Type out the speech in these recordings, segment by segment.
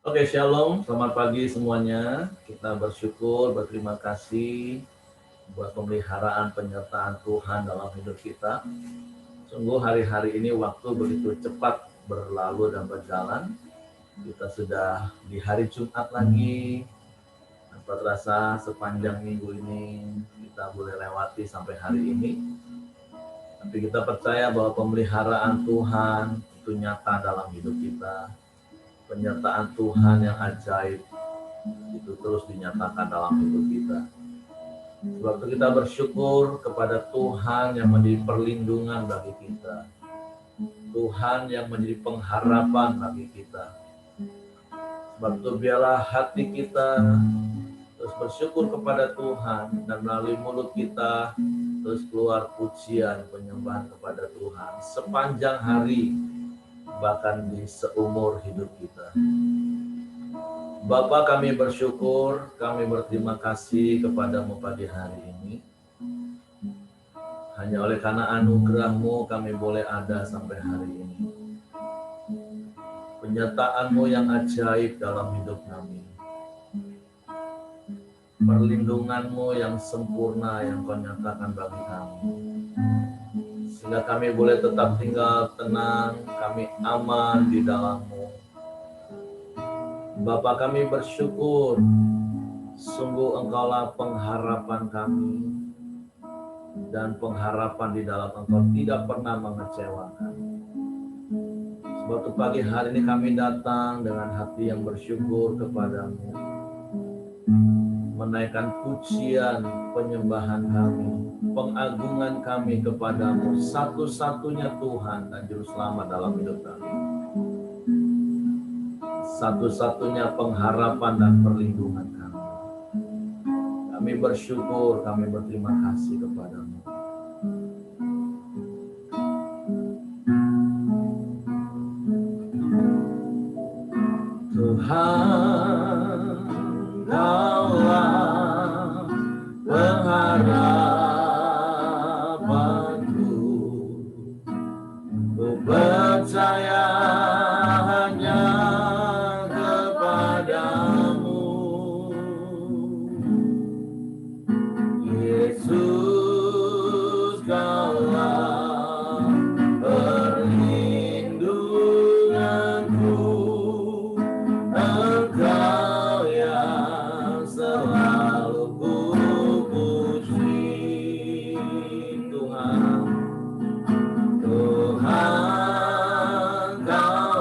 Oke, shalom, selamat pagi semuanya. Kita bersyukur, berterima kasih buat pemeliharaan penyertaan Tuhan dalam hidup kita. Sungguh hari-hari ini waktu begitu cepat berlalu dan berjalan. Kita sudah di hari Jumat lagi. Tanpa terasa sepanjang minggu ini kita boleh lewati sampai hari ini. Tapi kita percaya bahwa pemeliharaan Tuhan itu nyata dalam hidup kita. Penyertaan Tuhan yang ajaib itu terus dinyatakan dalam hidup kita. Waktu kita bersyukur kepada Tuhan yang menjadi perlindungan bagi kita, Tuhan yang menjadi pengharapan bagi kita. Sebab itu biarlah hati kita terus bersyukur kepada Tuhan, dan melalui mulut kita terus keluar pujian penyembahan kepada Tuhan sepanjang hari, bahkan di seumur hidup kita. Bapa, kami bersyukur, kami berterima kasih kepadamu pagi hari ini. Hanya oleh karena anugerah-Mu kami boleh ada sampai hari ini. Penyertaan-Mu yang ajaib dalam hidup kami. Perlindungan-Mu yang sempurna yang Kau nyatakan bagi kami. Sehingga kami boleh tetap tinggal tenang, kami aman di dalam-Mu. Bapa, kami bersyukur, sungguh Engkaulah pengharapan kami, dan pengharapan di dalam Engkau tidak pernah mengecewakan. Sebab itu pagi hari ini kami datang dengan hati yang bersyukur kepadamu, menaikkan pujian penyembahan kami, pengagungan kami kepadamu, satu-satunya Tuhan dan Juru Selamat dalam hidup kami, satu-satunya pengharapan dan perlindungan kami. Kami bersyukur, kami berterima kasih kepadamu. Tuhan, Kaulah pengharapanku, ku percaya hanya kepadamu. Yesus, Kaulah perlindunganku, Engkau yang selalu ku puji. Tuhan, Tuhan, Kaulah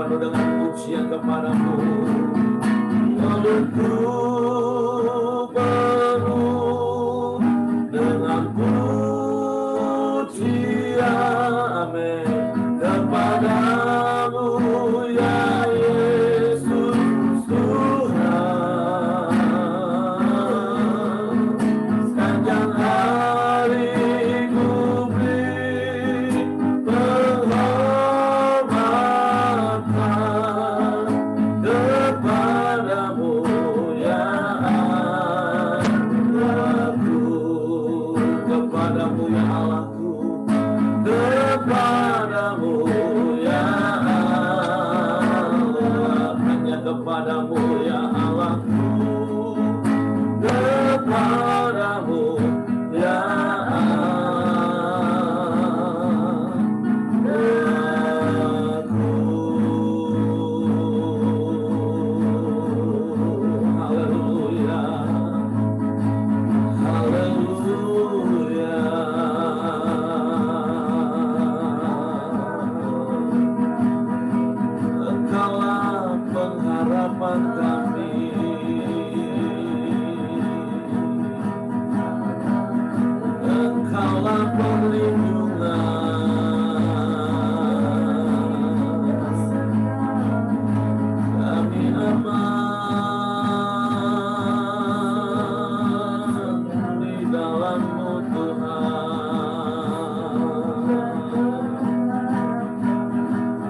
penuh dengan pujian kepadamu. Mulutku penuh dengan pujian, amin, kepadamu ya Yesus Tuhan. Sepanjang hari ku beri penghormatan kepadamu ya Allahku, kepadamu ya Allahku, kepadamu ya Allah, hanya kepadamu ya Allahku, kepadamu ya Haleluya, haleluya. Engkaulah pengharapan kami, Engkaulah perlindungan, kami aman di dalam-Mu Tuhan.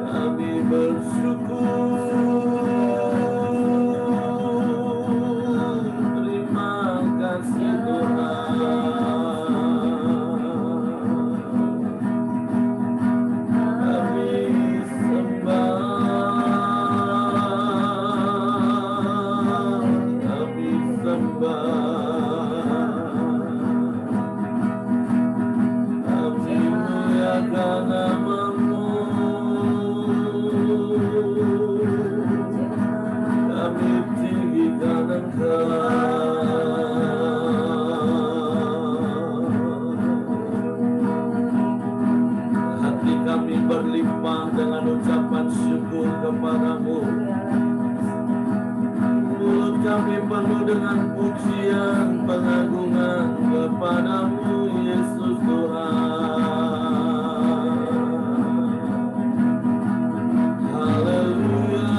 Kami bersyukur, terima kasih Tuhan. Kami sembah, kami sembah, kami muliakan nama-Mu, kami tinggikan Engkau. Hati kami berlimpah dengan ucapan syukur kepadamu, mulut kami penuh dengan pujian pengagungan kepadamu Yesus Tuhan. Haleluya,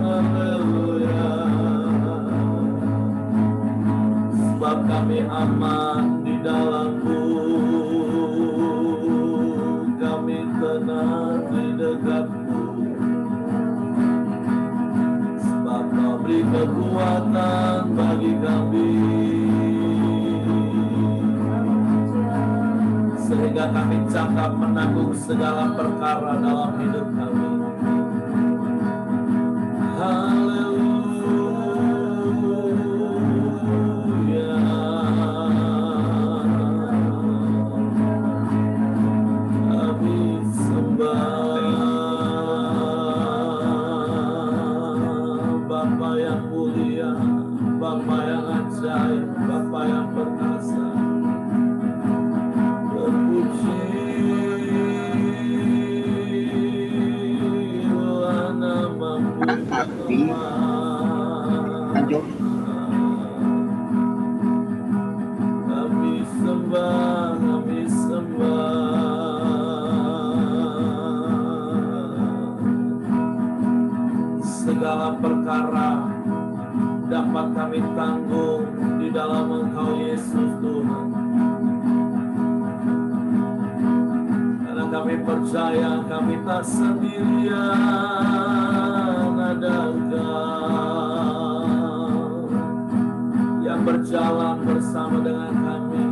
haleluya. Sebab kami aman di dalam-Mu, kami tenang di dekat-Mu. Sebab Kau beri kekuatan bagi kami, sehingga kami cakap menanggung segala perkara dalam hidup kami. Haleluya, kami sembah Bapa yang mulia, Bapa yang ajaib, Bapa yang perkasa. Terpujilah nama-Mu Lanjut. kami sembah, kami sembah. Segala perkara dapat kami tanggung di dalam Engkau Yesus Tuhan. Karena kami percaya kami tak sendirian, ada Engkau yang berjalan bersama dengan kami,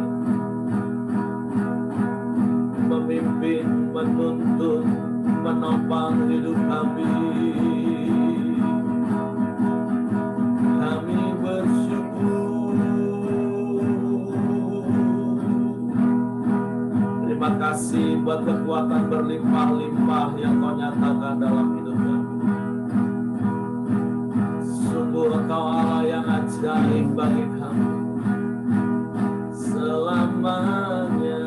memimpin, menuntun, menopang hidup kami. Kami bersyukur. Terima kasih buat kekuatan berlimpah-limpah yang Kau nyatakan dalam hidup kami. Sungguh Engkau Allah yang ajaib bagi kami selamanya.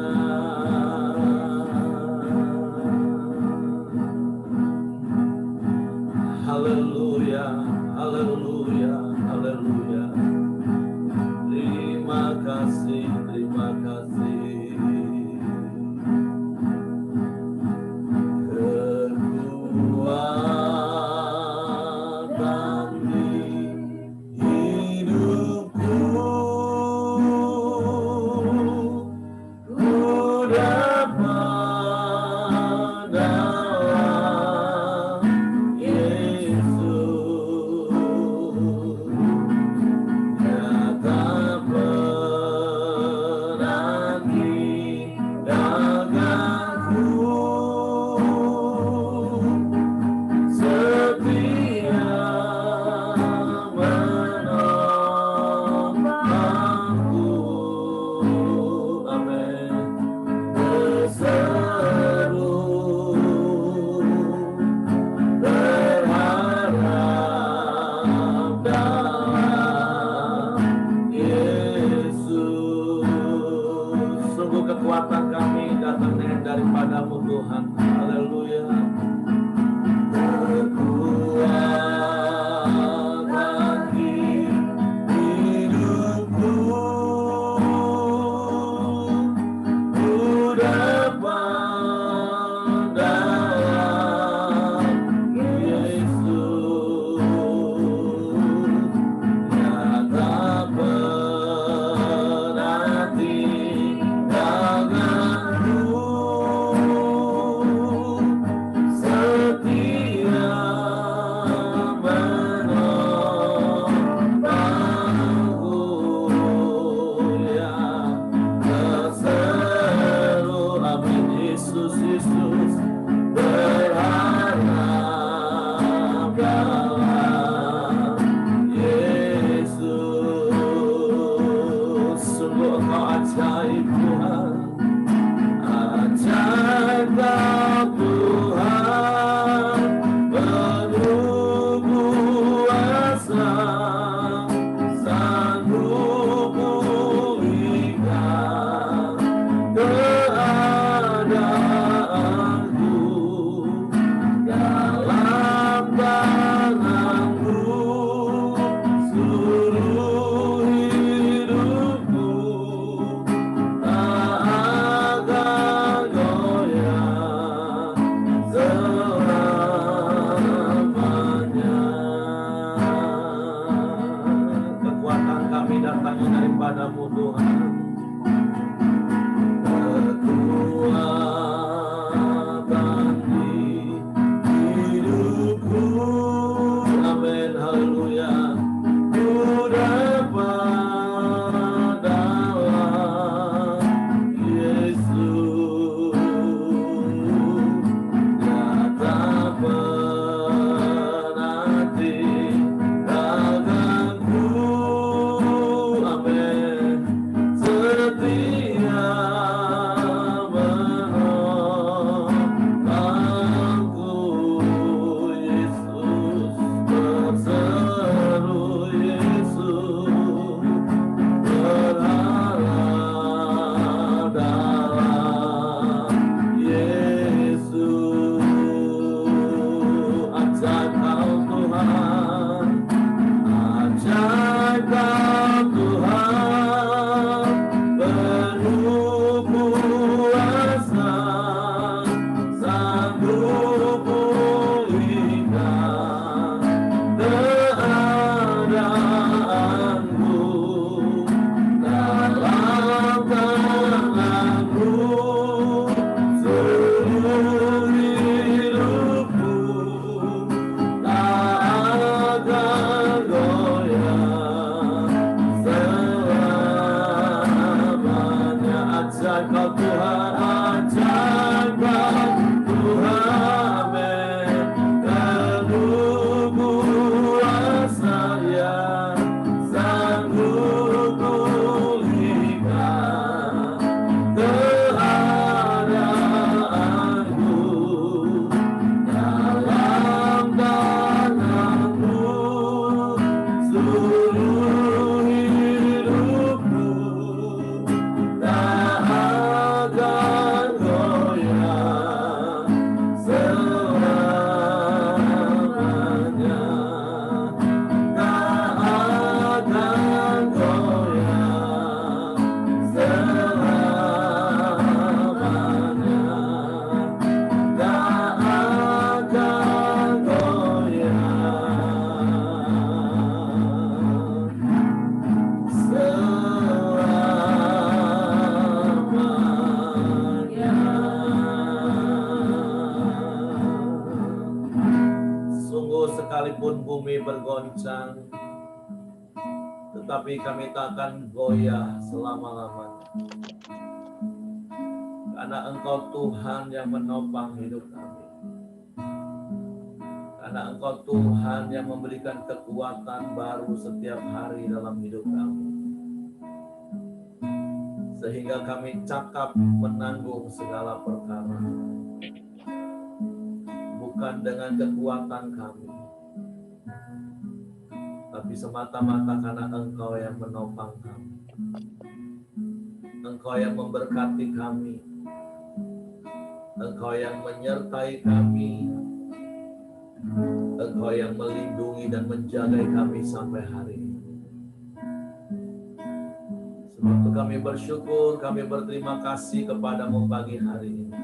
Tuhan. Haleluya. Kekuatan hidupku, ku dapat dalam Yesus. Nyata berarti daganku, setia menopangku, ya terseru. Amin. Yesus, Yesus, berharap dalam Yesus. Sungguh Engkau ajaib Tuhan, ajaib Tuhan, penuh kuasa, sanggup pulihkan keadaanku, dalam tanganmu seluruh hidupku, tak akan goyah selamanya. Kekuatan kami datangnya daripadamu Tuhan. Kekuatan hidupku, amin, haleluya, ku dapat dalam Yesus. Nyata berarti daganku, amin, setia menopangku, Yesus, terseru. Yesus, berharap dalam Yesus. Ajaib Kau Tuhan, ajaib Kau Tuhan, penuh kuasa, sanggup pulihkan keadaanku, dalam tanganmu seluruh hidupku, tak akan goyah selamanya. Ajaib Kau Tuhan, ajaib Kau Tuhan, amin, penuh kuasa, ya sanggup pulihkan keadaanku, dalam tanganmu seluruh hidupku, tak akan goyah selamanya, tak akan goyah selamanya, tak akan goyah selamanya. Sungguh sekalipun bumi bergoncang, tetapi kami tak akan goyah selama-lamanya. Karena Engkau Tuhan yang menopang hidup kami. Karena Engkau Tuhan yang memberikan kekuatan baru setiap hari dalam hidup kami. Sehingga kami cakap menanggung segala perkara. Bukan dengan kekuatan kami, tapi semata-mata karena Engkau yang menopang kami. Engkau yang memberkati kami. Engkau yang menyertai kami, Engkau yang melindungi dan menjaga kami sampai hari ini. Sebab itu kami bersyukur, kami berterima kasih kepadamu pagi hari ini.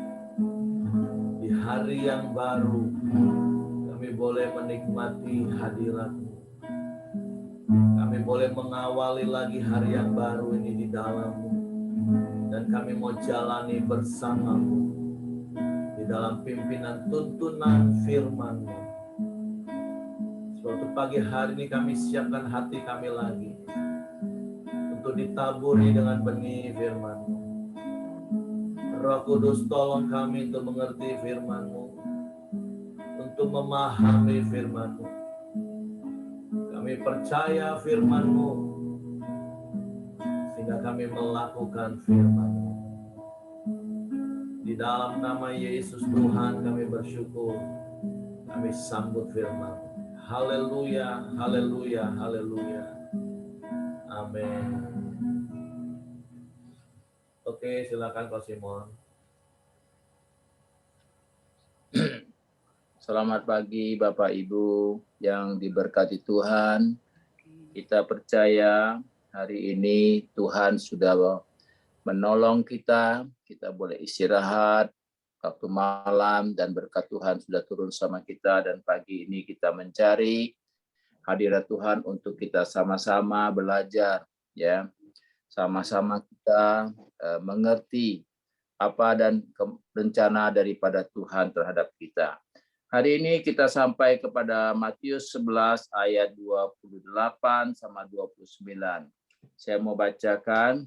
Di hari yang baru, kami boleh menikmati hadirat-Mu. Kami boleh mengawali lagi hari yang baru ini di dalam-Mu. Dan kami mau jalani bersama-Mu di dalam pimpinan tuntunan firman-Mu. Suatu pagi hari ini kami siapkan hati kami lagi untuk ditaburi dengan benih firman-Mu. Roh Kudus, tolong kami untuk mengerti firman-Mu, untuk memahami firman-Mu. Kami percaya firman-Mu, sehingga kami melakukan firman-Mu. Di dalam nama Yesus Tuhan kami bersyukur, kami sambut firman-Mu. Haleluya, haleluya, haleluya. Amin. Oke, silakan Pak Simon. Selamat pagi Bapak Ibu yang diberkati Tuhan. Kita percaya hari ini Tuhan sudah menolong kita. Kita boleh istirahat waktu malam dan berkat Tuhan sudah turun sama kita. Dan pagi ini kita mencari hadirat Tuhan untuk kita sama-sama belajar, ya, sama-sama kita mengerti apa dan rencana daripada Tuhan terhadap kita. Hari ini kita sampai kepada Matius 11 ayat 28 sama 29. Saya mau bacakan.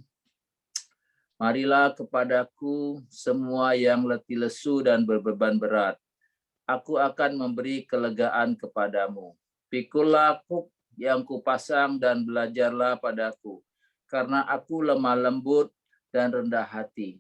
Marilah kepadaku semua yang letih lesu dan berbeban berat. Aku akan memberi kelegaan kepadamu. Pikulah kuk yang kupasang dan belajarlah padaku. Karena aku lemah lembut dan rendah hati.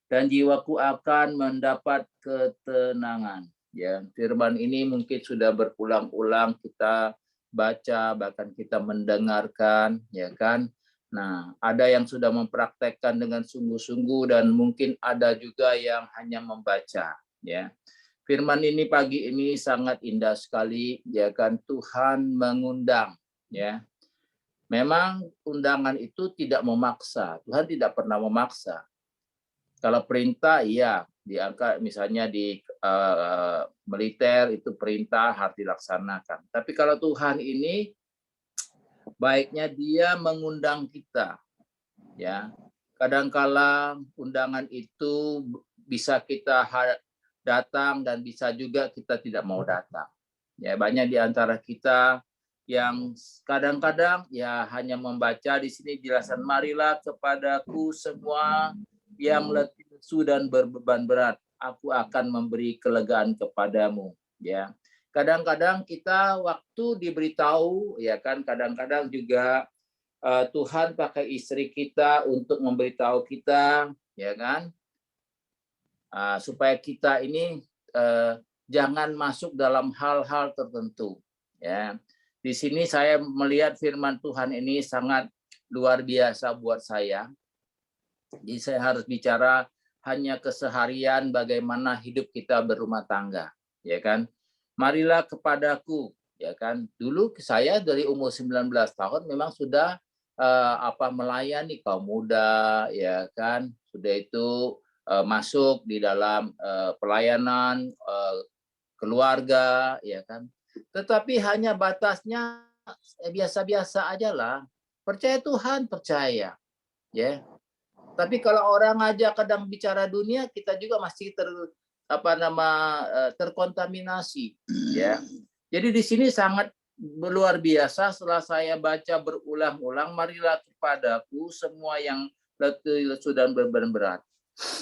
Dan jiwaku akan mendapat ketenangan. Ya, firman ini mungkin sudah berulang-ulang kita baca, bahkan kita mendengarkan, ya kan? Nah, ada yang sudah mempraktekkan dengan sungguh-sungguh dan mungkin ada juga yang hanya membaca, ya. Firman ini pagi ini sangat indah sekali, ya kan? Tuhan mengundang, ya. Memang undangan itu tidak memaksa. Tuhan tidak pernah memaksa. Kalau perintah, iya. Diangkat misalnya di militer itu perintah harus dilaksanakan. Tapi kalau Tuhan ini baiknya dia mengundang kita, ya. Kadangkala undangan itu bisa kita datang dan bisa juga kita tidak mau datang. Ya, banyak di antara kita yang kadang-kadang ya hanya membaca di sini jelasan marilah kepadaku semua yang letih lesu dan berbeban berat, aku akan memberi kelegaan kepadamu, ya. Kadang-kadang kita waktu diberitahu, ya kan, kadang-kadang juga Tuhan pakai istri kita untuk memberitahu kita, ya kan, supaya kita ini jangan masuk dalam hal-hal tertentu, ya. Di sini saya melihat firman Tuhan ini sangat luar biasa buat saya. Jadi saya harus bicara hanya keseharian bagaimana hidup kita berumah tangga, ya kan? Marilah kepadaku, ya kan? Dulu saya dari umur 19 tahun memang sudah melayani kaum muda, ya kan? Sudah itu masuk di dalam pelayanan keluarga, ya kan? Tetapi hanya batasnya biasa-biasa aja lah. Percaya Tuhan, percaya, ya. Tapi kalau orang aja kadang bicara dunia, kita juga masih terkontaminasi, ya. Jadi di sini sangat luar biasa setelah saya baca berulang-ulang, marilah kepadaku semua yang letih lesu dan beban berat.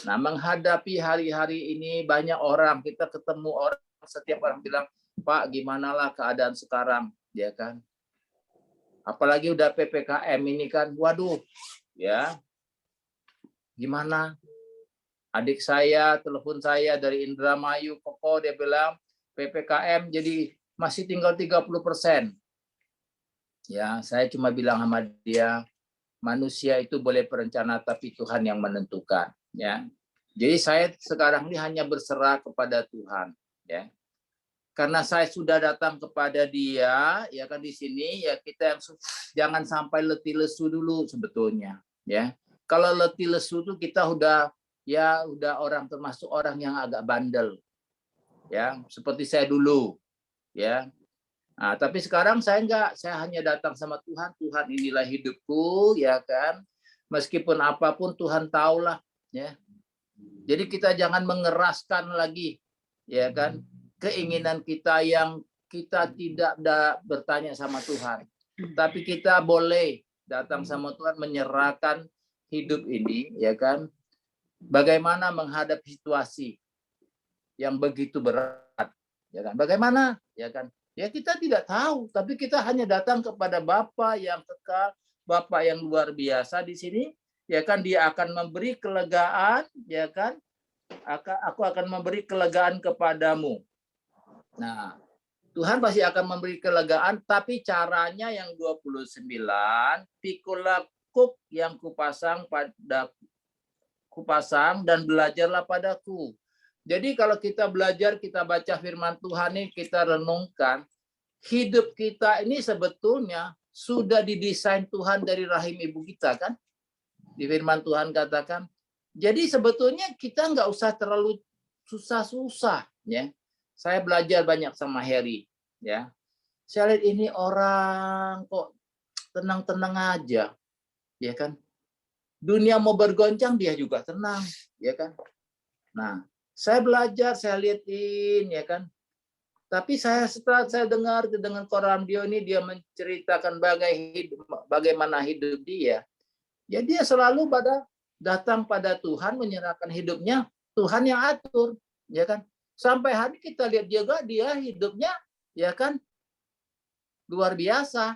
Nah, menghadapi hari-hari ini banyak orang, kita ketemu orang, setiap orang bilang, Pak, gimana lah keadaan sekarang, ya kan? Apalagi udah PPKM ini kan, waduh, ya. Gimana? Adik saya, telepon saya dari Indramayu, Koko, dia bilang PPKM jadi masih tinggal 30%. Ya, saya cuma bilang sama dia, manusia itu boleh berencana tapi Tuhan yang menentukan, ya. Jadi saya sekarang ini hanya berserah kepada Tuhan, ya. Karena saya sudah datang kepada Dia, ya kan di sini ya kita jangan sampai letih lesu dulu sebetulnya, ya. Kalau letih lesu itu kita udah orang termasuk orang yang agak bandel, ya, seperti saya dulu, ya. Nah, tapi sekarang saya enggak, saya hanya datang sama Tuhan, Tuhan inilah hidupku, ya kan. Meskipun apapun Tuhan tahulah, ya. Jadi kita jangan mengeraskan lagi, ya kan, keinginan kita yang kita tidak bertanya sama Tuhan. Tapi kita boleh datang sama Tuhan menyerahkan hidup ini, ya kan. Bagaimana menghadapi situasi yang begitu berat, ya kan. Bagaimana, ya kan. Ya kita tidak tahu, tapi kita hanya datang kepada Bapa yang kekal, Bapa yang luar biasa di sini, ya kan. Dia akan memberi kelegaan, ya kan. Aku akan memberi kelegaan kepadamu. Nah, Tuhan pasti akan memberi kelegaan, tapi caranya yang 29, pikulah kuk yang kupasang dan belajarlah padaku. Jadi kalau kita belajar, kita baca firman Tuhan ini, kita renungkan, hidup kita ini sebetulnya sudah didesain Tuhan dari rahim ibu kita, kan? Di firman Tuhan katakan, jadi sebetulnya kita nggak usah terlalu susah-susah, ya. Saya belajar banyak sama Harry, ya. Saya lihat ini orang kok tenang-tenang aja, ya kan. Dunia mau bergoncang dia juga tenang, ya kan. Nah, saya belajar, saya lihatin, ya kan. Tapi setelah saya dengar dengan koran ini, dia menceritakan bagaimana hidup dia. Ya dia selalu datang pada Tuhan, menyerahkan hidupnya, Tuhan yang atur, ya kan. Sampai hari kita lihat juga dia hidupnya, ya kan, luar biasa.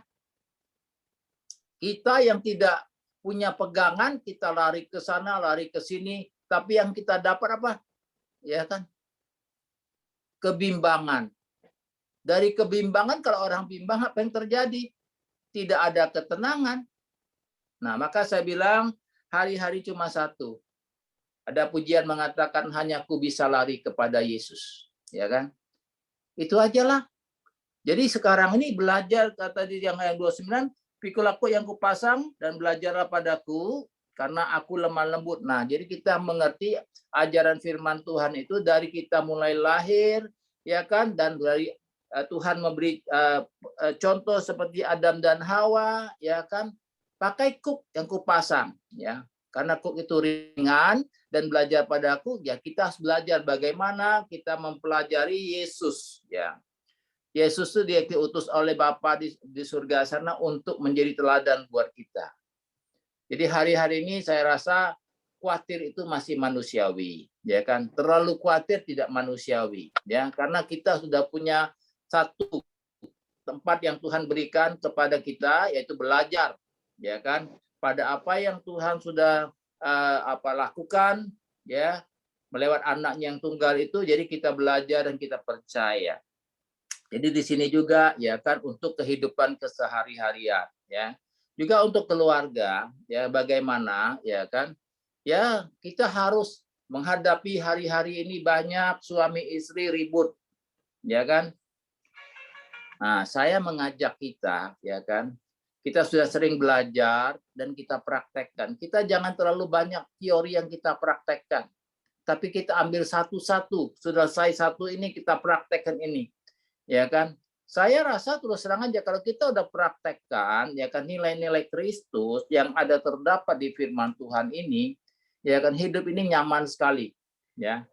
Kita yang tidak punya pegangan, kita lari ke sana, lari ke sini, tapi yang kita dapat apa? Ya kan, kebimbangan. Dari kebimbangan, kalau orang bimbang, apa yang terjadi? Tidak ada ketenangan. Nah, maka saya bilang, hari-hari cuma satu. Ada pujian mengatakan hanya aku bisa lari kepada Yesus, ya kan? Itu ajalah. Jadi sekarang ini belajar kata di yang ayat 29, pikul aku yang kupasang dan belajarlah padaku karena aku lemah lembut. Nah, jadi kita mengerti ajaran firman Tuhan itu dari kita mulai lahir, ya kan? Dan dari Tuhan memberi contoh seperti Adam dan Hawa, ya kan? Pakai kuk yang kupasang, ya. Karena kuk itu ringan dan belajar padaku, ya kita harus belajar bagaimana kita mempelajari Yesus, ya. Yesus itu dia diutus oleh Bapa di surga sana untuk menjadi teladan buat kita. Jadi hari-hari ini saya rasa khawatir itu masih manusiawi, ya kan? Terlalu khawatir tidak manusiawi, ya. Karena kita sudah punya satu tempat yang Tuhan berikan kepada kita, yaitu belajar, ya kan? Pada apa yang Tuhan sudah lakukan, ya, melewat anaknya yang tunggal itu, jadi kita belajar dan kita percaya. Jadi di sini juga, ya kan, untuk kehidupan kesehari-harian, ya, juga untuk keluarga, ya, bagaimana, ya kan, ya kita harus menghadapi hari-hari ini banyak suami istri ribut, ya kan. Nah, saya mengajak kita, ya kan, kita sudah sering belajar dan kita praktekkan. Kita jangan terlalu banyak teori yang kita praktekkan, tapi kita ambil satu-satu. Sudah selesai satu ini, kita praktekkan ini, ya kan. Saya rasa terus terang aja kalau kita udah praktekkan, ya kan, nilai-nilai Kristus yang ada terdapat di firman Tuhan ini, ya kan, hidup ini nyaman sekali, ya.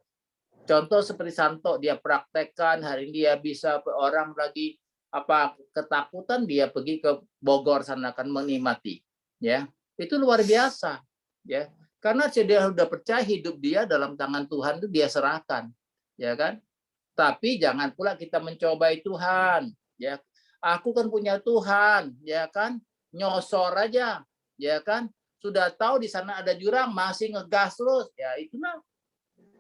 Contoh seperti Santo, dia praktekkan, hari ini dia bisa orang lagi ketakutan, dia pergi ke Bogor sana kan menikmati, ya. Itu luar biasa, ya. Karena dia sudah percaya hidup dia dalam tangan Tuhan, itu dia serahkan, ya kan. Tapi jangan pula kita mencobai Tuhan, ya. Aku kan punya Tuhan, ya kan. Nyosor aja, ya kan. Sudah tahu di sana ada jurang, masih ngegas terus, ya itulah,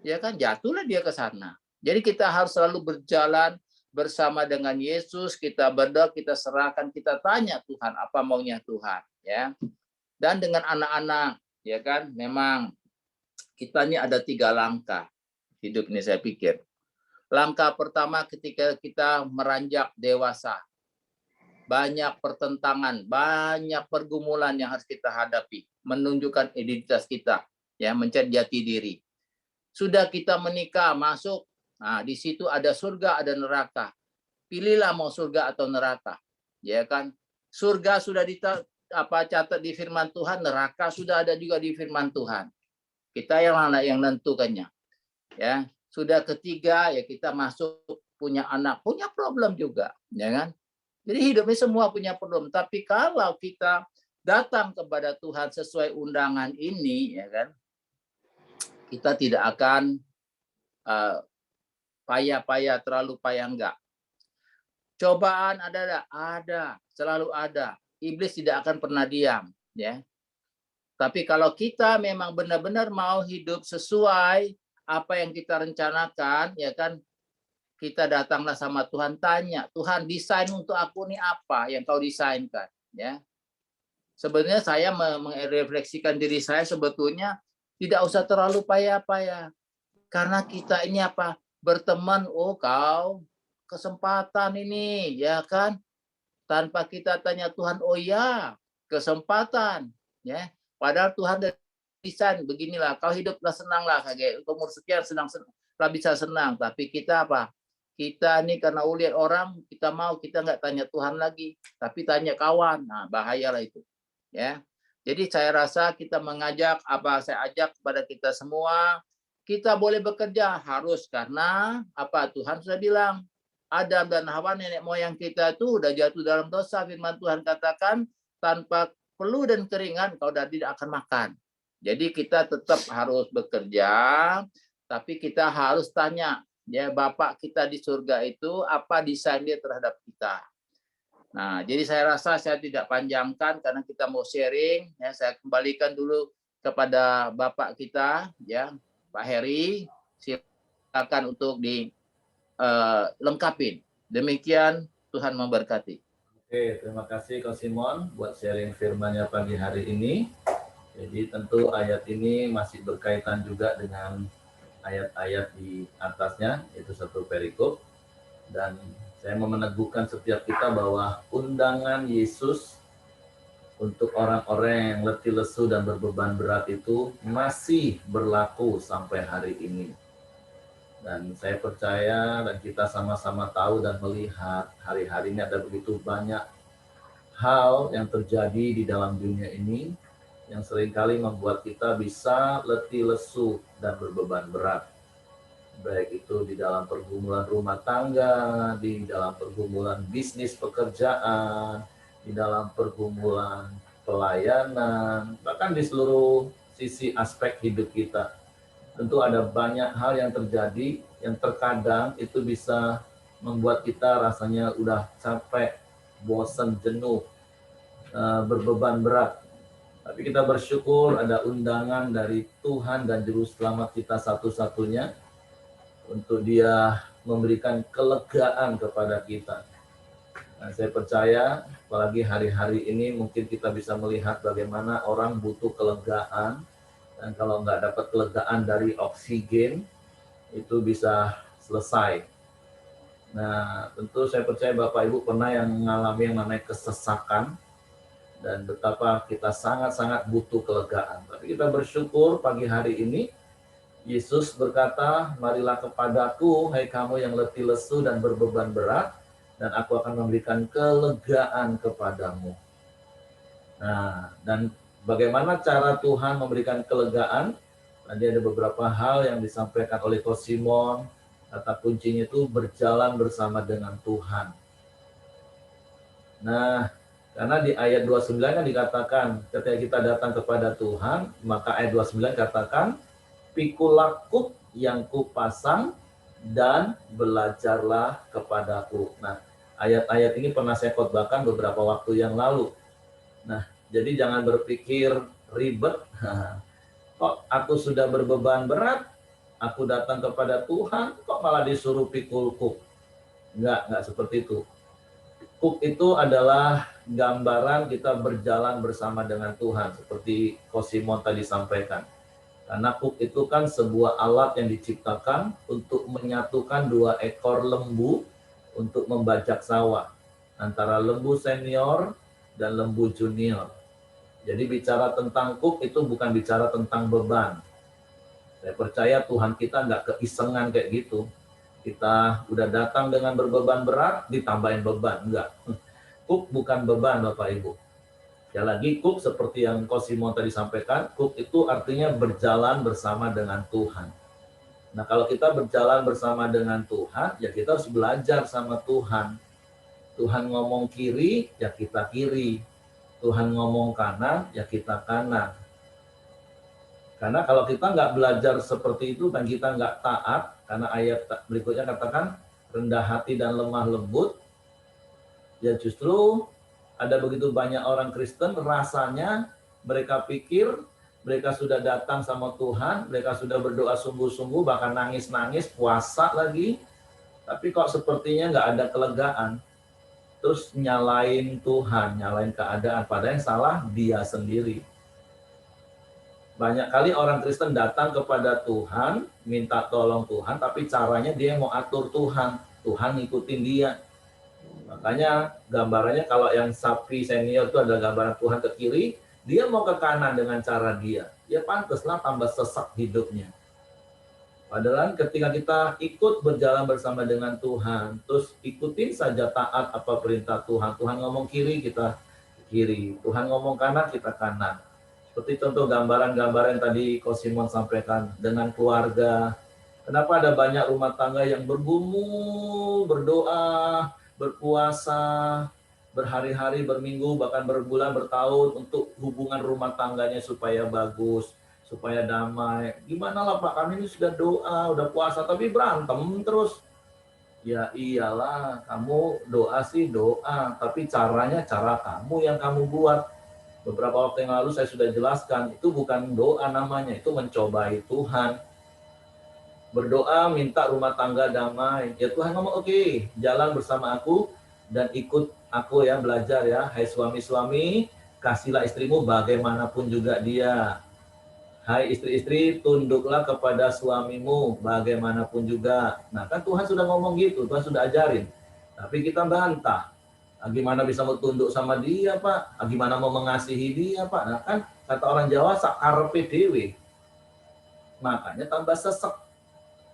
ya kan, jatuhlah dia ke sana. Jadi kita harus selalu berjalan bersama dengan Yesus, kita berdoa, kita serahkan, kita tanya Tuhan apa maunya Tuhan, ya. Dan dengan anak-anak, ya kan, memang kita ini ada 3 langkah hidup ini saya pikir. Langkah pertama ketika kita meranjak dewasa. Banyak pertentangan, banyak pergumulan yang harus kita hadapi, menunjukkan identitas kita, ya, mencari jati diri. Sudah kita menikah, masuk, nah di situ ada surga, ada neraka. Pilihlah mau surga atau neraka, ya kan? Surga sudah catat di firman Tuhan, neraka sudah ada juga di firman Tuhan. Kita yang nentukannya, ya. Sudah ketiga, ya kita masuk, punya anak, punya problem juga, ya kan? Jadi hidupnya semua punya problem. Tapi kalau kita datang kepada Tuhan sesuai undangan ini, ya kan, kita tidak akan payah-payah, terlalu payah enggak. Cobaan ada, selalu ada. Iblis tidak akan pernah diam, ya. Tapi kalau kita memang benar-benar mau hidup sesuai apa yang kita rencanakan, ya kan, kita datanglah sama Tuhan, tanya, Tuhan desain untuk aku ini apa yang kau desainkan, ya. Sebenarnya saya merefleksikan diri saya, sebetulnya tidak usah terlalu payah-payah. Karena kita ini apa? Berteman, oh kau kesempatan ini, ya kan? Tanpa kita tanya Tuhan, oh ya, kesempatan, ya. Padahal Tuhan desain beginilah, kau hiduplah senanglah, kayak umur sekian senang bisa senang, tapi kita apa? Kita ini karena lihat orang, kita nggak tanya Tuhan lagi, tapi tanya kawan. Nah, bahayalah itu. Ya. Jadi saya rasa kita saya ajak kepada kita semua, kita boleh bekerja harus karena apa? Tuhan sudah bilang, Adam dan Hawa nenek moyang kita itu udah jatuh dalam dosa. Firman Tuhan katakan, tanpa peluh dan keringat kau tidak akan makan. Jadi kita tetap harus bekerja, tapi kita harus tanya, ya Bapak kita di surga itu apa desain dia terhadap kita. Nah, jadi saya rasa saya tidak panjangkan karena kita mau sharing, ya saya kembalikan dulu kepada Bapak kita, ya Pak Heri, silakan untuk dilengkapin. Demikian, Tuhan memberkati. Oke, terima kasih Coach Simon buat sharing firman-Nya pagi hari ini. Jadi tentu ayat ini masih berkaitan juga dengan ayat-ayat di atasnya, yaitu satu perikop. Dan saya mau meneguhkan setiap kita bahwa undangan Yesus untuk orang-orang yang letih lesu dan berbeban berat itu masih berlaku sampai hari ini. Dan saya percaya dan kita sama-sama tahu dan melihat hari-hari ini ada begitu banyak hal yang terjadi di dalam dunia ini yang seringkali membuat kita bisa letih lesu dan berbeban berat. Baik itu di dalam pergumulan rumah tangga, di dalam pergumulan bisnis pekerjaan, di dalam pergumulan pelayanan, bahkan di seluruh sisi aspek hidup kita. Tentu ada banyak hal yang terjadi yang terkadang itu bisa membuat kita rasanya udah capek, bosan, jenuh, berbeban berat. Tapi kita bersyukur ada undangan dari Tuhan dan Juru Selamat kita satu-satunya untuk Dia memberikan kelegaan kepada kita. Nah, saya percaya apalagi hari-hari ini mungkin kita bisa melihat bagaimana orang butuh kelegaan, dan kalau nggak dapat kelegaan dari oksigen itu bisa selesai. Nah, tentu saya percaya Bapak Ibu pernah yang mengalami yang namanya kesesakan dan betapa kita sangat-sangat butuh kelegaan. Tapi kita bersyukur pagi hari ini Yesus berkata, marilah kepadaku, hai kamu yang letih lesu dan berbeban berat, dan aku akan memberikan kelegaan kepadamu. Nah, dan bagaimana cara Tuhan memberikan kelegaan? Tadi ada beberapa hal yang disampaikan oleh Coach Simon, kata kuncinya itu berjalan bersama dengan Tuhan. Nah, karena di ayat 29 kan dikatakan, ketika kita datang kepada Tuhan, maka ayat 29 katakan, pikulah kuk yang kupasang dan belajarlah kepadaku. Nah, ayat-ayat ini pernah saya khotbahkan beberapa waktu yang lalu. Nah, jadi jangan berpikir ribet. Kok aku sudah berbeban berat, aku datang kepada Tuhan, kok malah disuruh pikul kuk. Enggak seperti itu. Kuk itu adalah gambaran kita berjalan bersama dengan Tuhan, seperti Coach Simon tadi sampaikan. Karena kuk itu kan sebuah alat yang diciptakan untuk menyatukan 2 ekor lembu untuk membajak sawah antara lembu senior dan lembu junior. Jadi bicara tentang kuk itu bukan bicara tentang beban. Saya percaya Tuhan kita nggak keisengan kayak gitu. Kita udah datang dengan berbeban berat, ditambahin beban. Enggak. Kuk bukan beban, Bapak Ibu. Ya lagi, kuk seperti yang Ko Simon tadi sampaikan, kuk itu artinya berjalan bersama dengan Tuhan. Nah, kalau kita berjalan bersama dengan Tuhan, ya kita harus belajar sama Tuhan. Tuhan ngomong kiri, ya kita kiri. Tuhan ngomong kanan, ya kita kanan. Karena kalau kita nggak belajar seperti itu dan kita nggak taat, karena ayat berikutnya katakan rendah hati dan lemah lembut, ya justru ada begitu banyak orang Kristen rasanya mereka pikir mereka sudah datang sama Tuhan, mereka sudah berdoa sungguh-sungguh, bahkan nangis-nangis, puasa lagi, tapi kok sepertinya nggak ada kelegaan. Terus nyalain Tuhan, nyalain keadaan, padahal yang salah dia sendiri. Banyak kali orang Kristen datang kepada Tuhan, minta tolong Tuhan, tapi caranya dia mau atur Tuhan. Tuhan ngikutin dia. Makanya gambarannya kalau yang sapi senior itu adalah gambaran Tuhan ke kiri, dia mau ke kanan dengan cara dia. Ya pantaslah tambah sesak hidupnya. Padahal ketika kita ikut berjalan bersama dengan Tuhan, terus ikutin saja taat apa perintah Tuhan. Tuhan ngomong kiri, kita kiri. Tuhan ngomong kanan, kita kanan. Seperti contoh gambaran-gambaran yang tadi Ko Simon sampaikan dengan keluarga. Kenapa ada banyak rumah tangga yang bergumul, berdoa, berpuasa, berhari-hari, berminggu, bahkan berbulan, bertahun untuk hubungan rumah tangganya supaya bagus, supaya damai. Gimana lah Pak, kami ini sudah doa, udah puasa, tapi berantem terus. Ya iyalah, kamu doa sih doa, tapi caranya cara kamu yang kamu buat. Beberapa waktu yang lalu saya sudah jelaskan, itu bukan doa namanya, itu mencobai Tuhan. Berdoa minta rumah tangga damai. Ya Tuhan ngomong, oke, jalan bersama aku dan ikut aku ya, belajar ya. Hai suami-suami, kasihlah istrimu bagaimanapun juga dia. Hai istri-istri, tunduklah kepada suamimu bagaimanapun juga. Nah kan Tuhan sudah ngomong gitu, Tuhan sudah ajarin. Tapi kita bantah. Gimana bisa mau tunduk sama dia, Pak? Gimana mau mengasihi dia, Pak? Nah kan kata orang Jawa, sakarpe dewe. Makanya tambah sesek.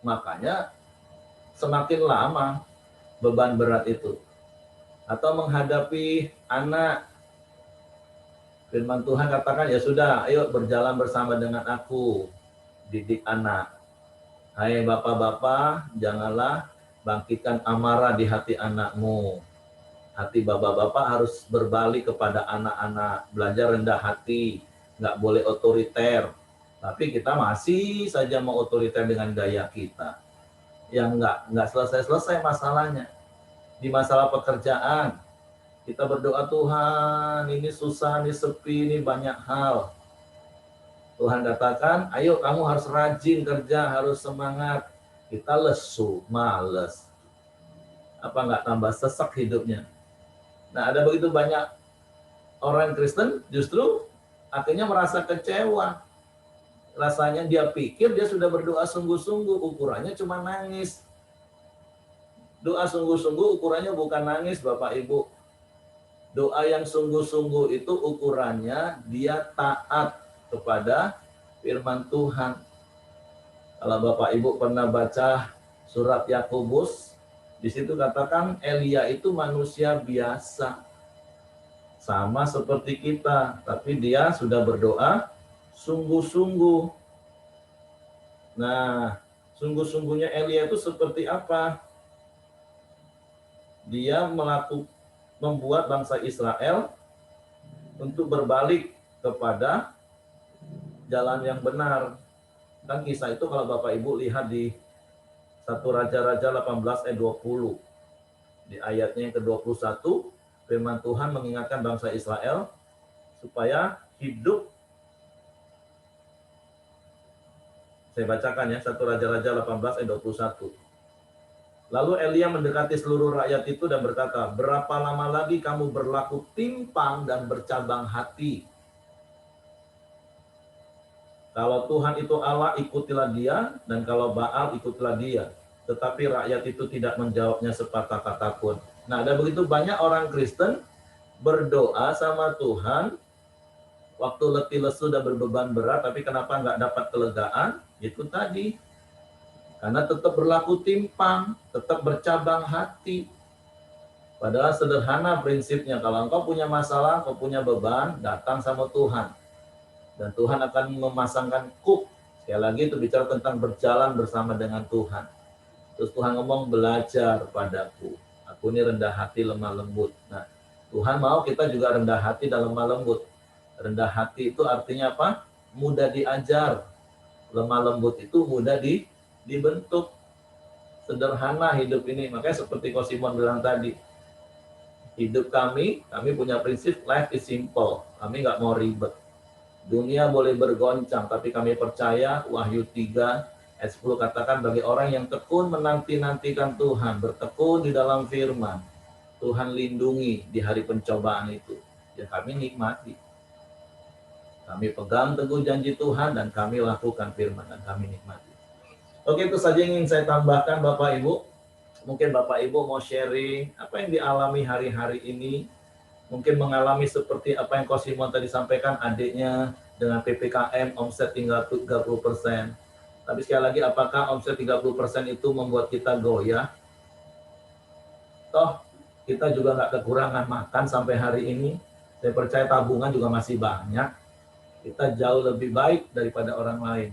Makanya semakin lama beban berat itu. Atau menghadapi anak. Firman Tuhan katakan, ya sudah, ayo berjalan bersama dengan aku. Didik anak. Hai bapak-bapak, janganlah bangkitkan amarah di hati anakmu. Hati bapak-bapak harus berbalik kepada anak-anak, belajar rendah hati, nggak boleh otoriter. Tapi kita masih saja mau otoriter dengan gaya kita. Yang nggak selesai-selesai masalahnya. Di masalah pekerjaan, kita berdoa Tuhan, ini susah, ini sepi, ini banyak hal. Tuhan katakan, ayo kamu harus rajin kerja, harus semangat. Kita lesu, males. Apa nggak tambah sesak hidupnya? Nah, ada begitu banyak orang Kristen justru akhirnya merasa kecewa. Rasanya dia pikir dia sudah berdoa sungguh-sungguh, ukurannya cuma nangis. Doa sungguh-sungguh ukurannya bukan nangis, Bapak Ibu. Doa yang sungguh-sungguh itu ukurannya dia taat kepada firman Tuhan. Kalau Bapak Ibu pernah baca surat Yakobus, di situ katakan Elia itu manusia biasa. Sama seperti kita, tapi dia sudah berdoa sungguh-sungguh. Nah, sungguh-sungguhnya Elia itu seperti apa? Dia membuat bangsa Israel untuk berbalik kepada jalan yang benar. Dan kisah itu kalau Bapak Ibu lihat di 1 Raja-Raja 18 ayat 20. Di ayatnya yang ke-21, firman Tuhan mengingatkan bangsa Israel supaya hidup. Saya bacakan ya, 1 Raja-Raja 18 ayat 21. Lalu Elia mendekati seluruh rakyat itu dan berkata, berapa lama lagi kamu berlaku timpang dan bercabang hati? Kalau Tuhan itu Allah, ikutilah dia, dan kalau Baal, ikutilah dia. Tetapi rakyat itu tidak menjawabnya sepatah kata pun. Nah, ada begitu banyak orang Kristen berdoa sama Tuhan, waktu letih lesu dan berbeban berat, tapi kenapa nggak dapat kelegaan? Itu tadi, karena tetap berlaku timpang, tetap bercabang hati. Padahal sederhana prinsipnya, kalau engkau punya masalah, engkau punya beban, datang sama Tuhan. Dan Tuhan akan memasangkan kuk. Sekali lagi itu bicara tentang berjalan bersama dengan Tuhan. Terus Tuhan ngomong, belajar padaku. Aku ini rendah hati, lemah lembut. Nah, Tuhan mau kita juga rendah hati dan lemah lembut. Rendah hati itu artinya apa? Mudah diajar. Lemah lembut itu mudah dibentuk. Sederhana hidup ini. Makanya seperti Ko Simon bilang tadi, hidup kami punya prinsip life is simple. Kami nggak mau ribet. Dunia boleh bergoncang, tapi kami percaya Wahyu 3 ayat 10 katakan bagi orang yang tekun menanti-nantikan Tuhan, bertekun di dalam firman, Tuhan lindungi di hari pencobaan itu. Ya kami nikmati. Kami pegang teguh janji Tuhan dan kami lakukan firman dan kami nikmati. Oke, itu saja yang ingin saya tambahkan Bapak Ibu. Mungkin Bapak Ibu mau sharing apa yang dialami hari-hari ini. Mungkin mengalami seperti apa yang Ko Simon tadi sampaikan, adiknya dengan PPKM omset tinggal 30%. Tapi sekali lagi, apakah omset 30% itu membuat kita goyah? Toh, kita juga nggak kekurangan makan sampai hari ini. Saya percaya tabungan juga masih banyak. Kita jauh lebih baik daripada orang lain.